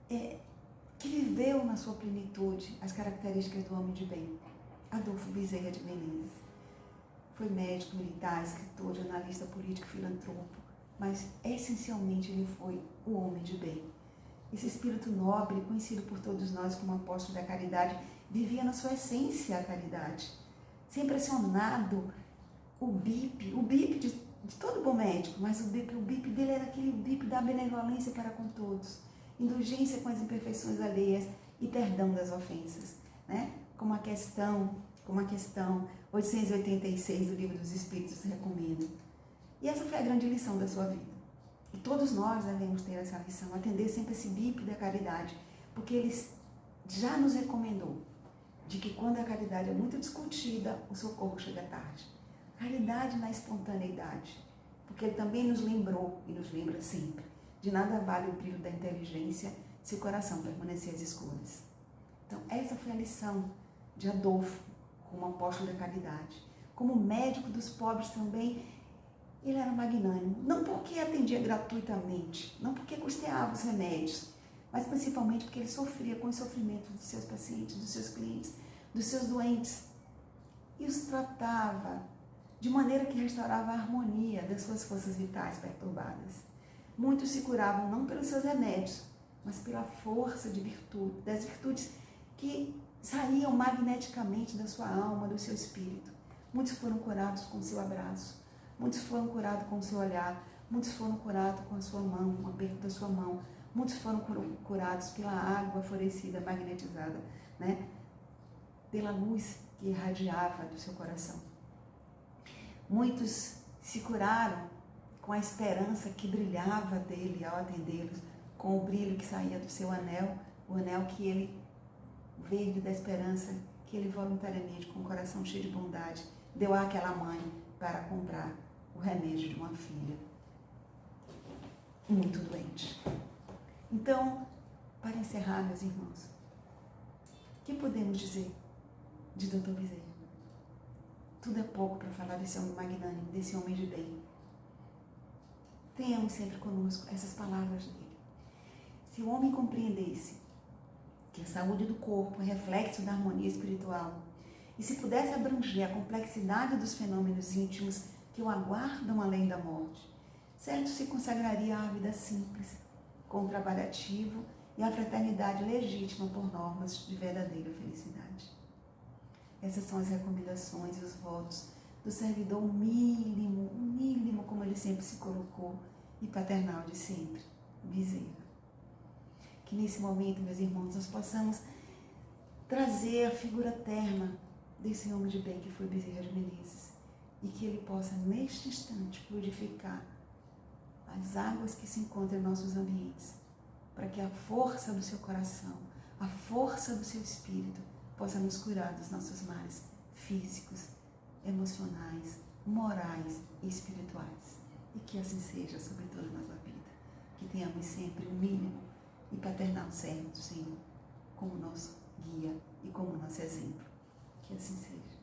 [SPEAKER 2] que viveu na sua plenitude as características do homem de bem. Adolfo Bezerra de Menezes. Foi médico, militar, escritor, jornalista político, filantropo, mas essencialmente ele foi o homem de bem. Esse espírito nobre, conhecido por todos nós como apóstolo da caridade, vivia na sua essência a caridade. Sem impressionado, o BIP de todo bom médico, mas o BIP dele era aquele BIP da benevolência para com todos, indulgência com as imperfeições alheias e perdão das ofensas, né? Como a questão 886 do Livro dos Espíritos recomenda. E essa foi a grande lição da sua vida. E todos nós devemos ter essa lição, atender sempre esse BIP da caridade, porque ele já nos recomendou de que quando a caridade é muito discutida, o socorro chega tarde. Caridade na espontaneidade, porque ele também nos lembrou, e nos lembra sempre, de nada vale o brilho da inteligência se o coração permanecer às escuras. Então, essa foi a lição de Adolfo, como apóstolo da caridade. Como médico dos pobres também, ele era magnânimo. Não porque atendia gratuitamente, não porque custeava os remédios, mas principalmente porque ele sofria com os sofrimentos dos seus pacientes, dos seus clientes, dos seus doentes. E os tratava de maneira que restaurava a harmonia das suas forças vitais perturbadas. Muitos se curavam não pelos seus remédios, mas pela força de virtude, das virtudes que saíam magneticamente da sua alma, do seu espírito. Muitos foram curados com o seu abraço, muitos foram curados com o seu olhar, muitos foram curados com a sua mão, com o aperto da sua mão, muitos foram curados pela água florescida, magnetizada, né? Pela luz que irradiava do seu coração. Muitos se curaram com a esperança que brilhava dele ao atendê-los, com o brilho que saía do seu anel, o anel que ele, verde da esperança, que ele voluntariamente, com o coração cheio de bondade, deu àquela mãe para comprar o remédio de uma filha muito doente. Então, para encerrar, meus irmãos, o que podemos dizer de Dr. Bezerra? Tudo é pouco para falar desse homem magnânimo, desse homem de bem. Tenhamos sempre conosco essas palavras dele. Se o homem compreendesse que a saúde do corpo é reflexo da harmonia espiritual, e se pudesse abranger a complexidade dos fenômenos íntimos que o aguardam além da morte, certo se consagraria à vida simples, com o trabalho ativo e a fraternidade legítima por normas de verdadeira felicidade. Essas são as recomendações e os votos do servidor humílimo como ele sempre se colocou, e paternal de sempre, Bezerra. Que nesse momento, meus irmãos, nós possamos trazer a figura terna desse homem de bem que foi Bezerra de Menezes, e que ele possa, neste instante, fluidificar as águas que se encontram em nossos ambientes, para que a força do seu coração, a força do seu espírito, possa nos curar dos nossos males físicos, emocionais, morais e espirituais. E que assim seja, sobretudo na nossa vida. Que tenhamos sempre o mínimo e paternal servo do Senhor como nosso guia e como nosso exemplo. Que assim seja.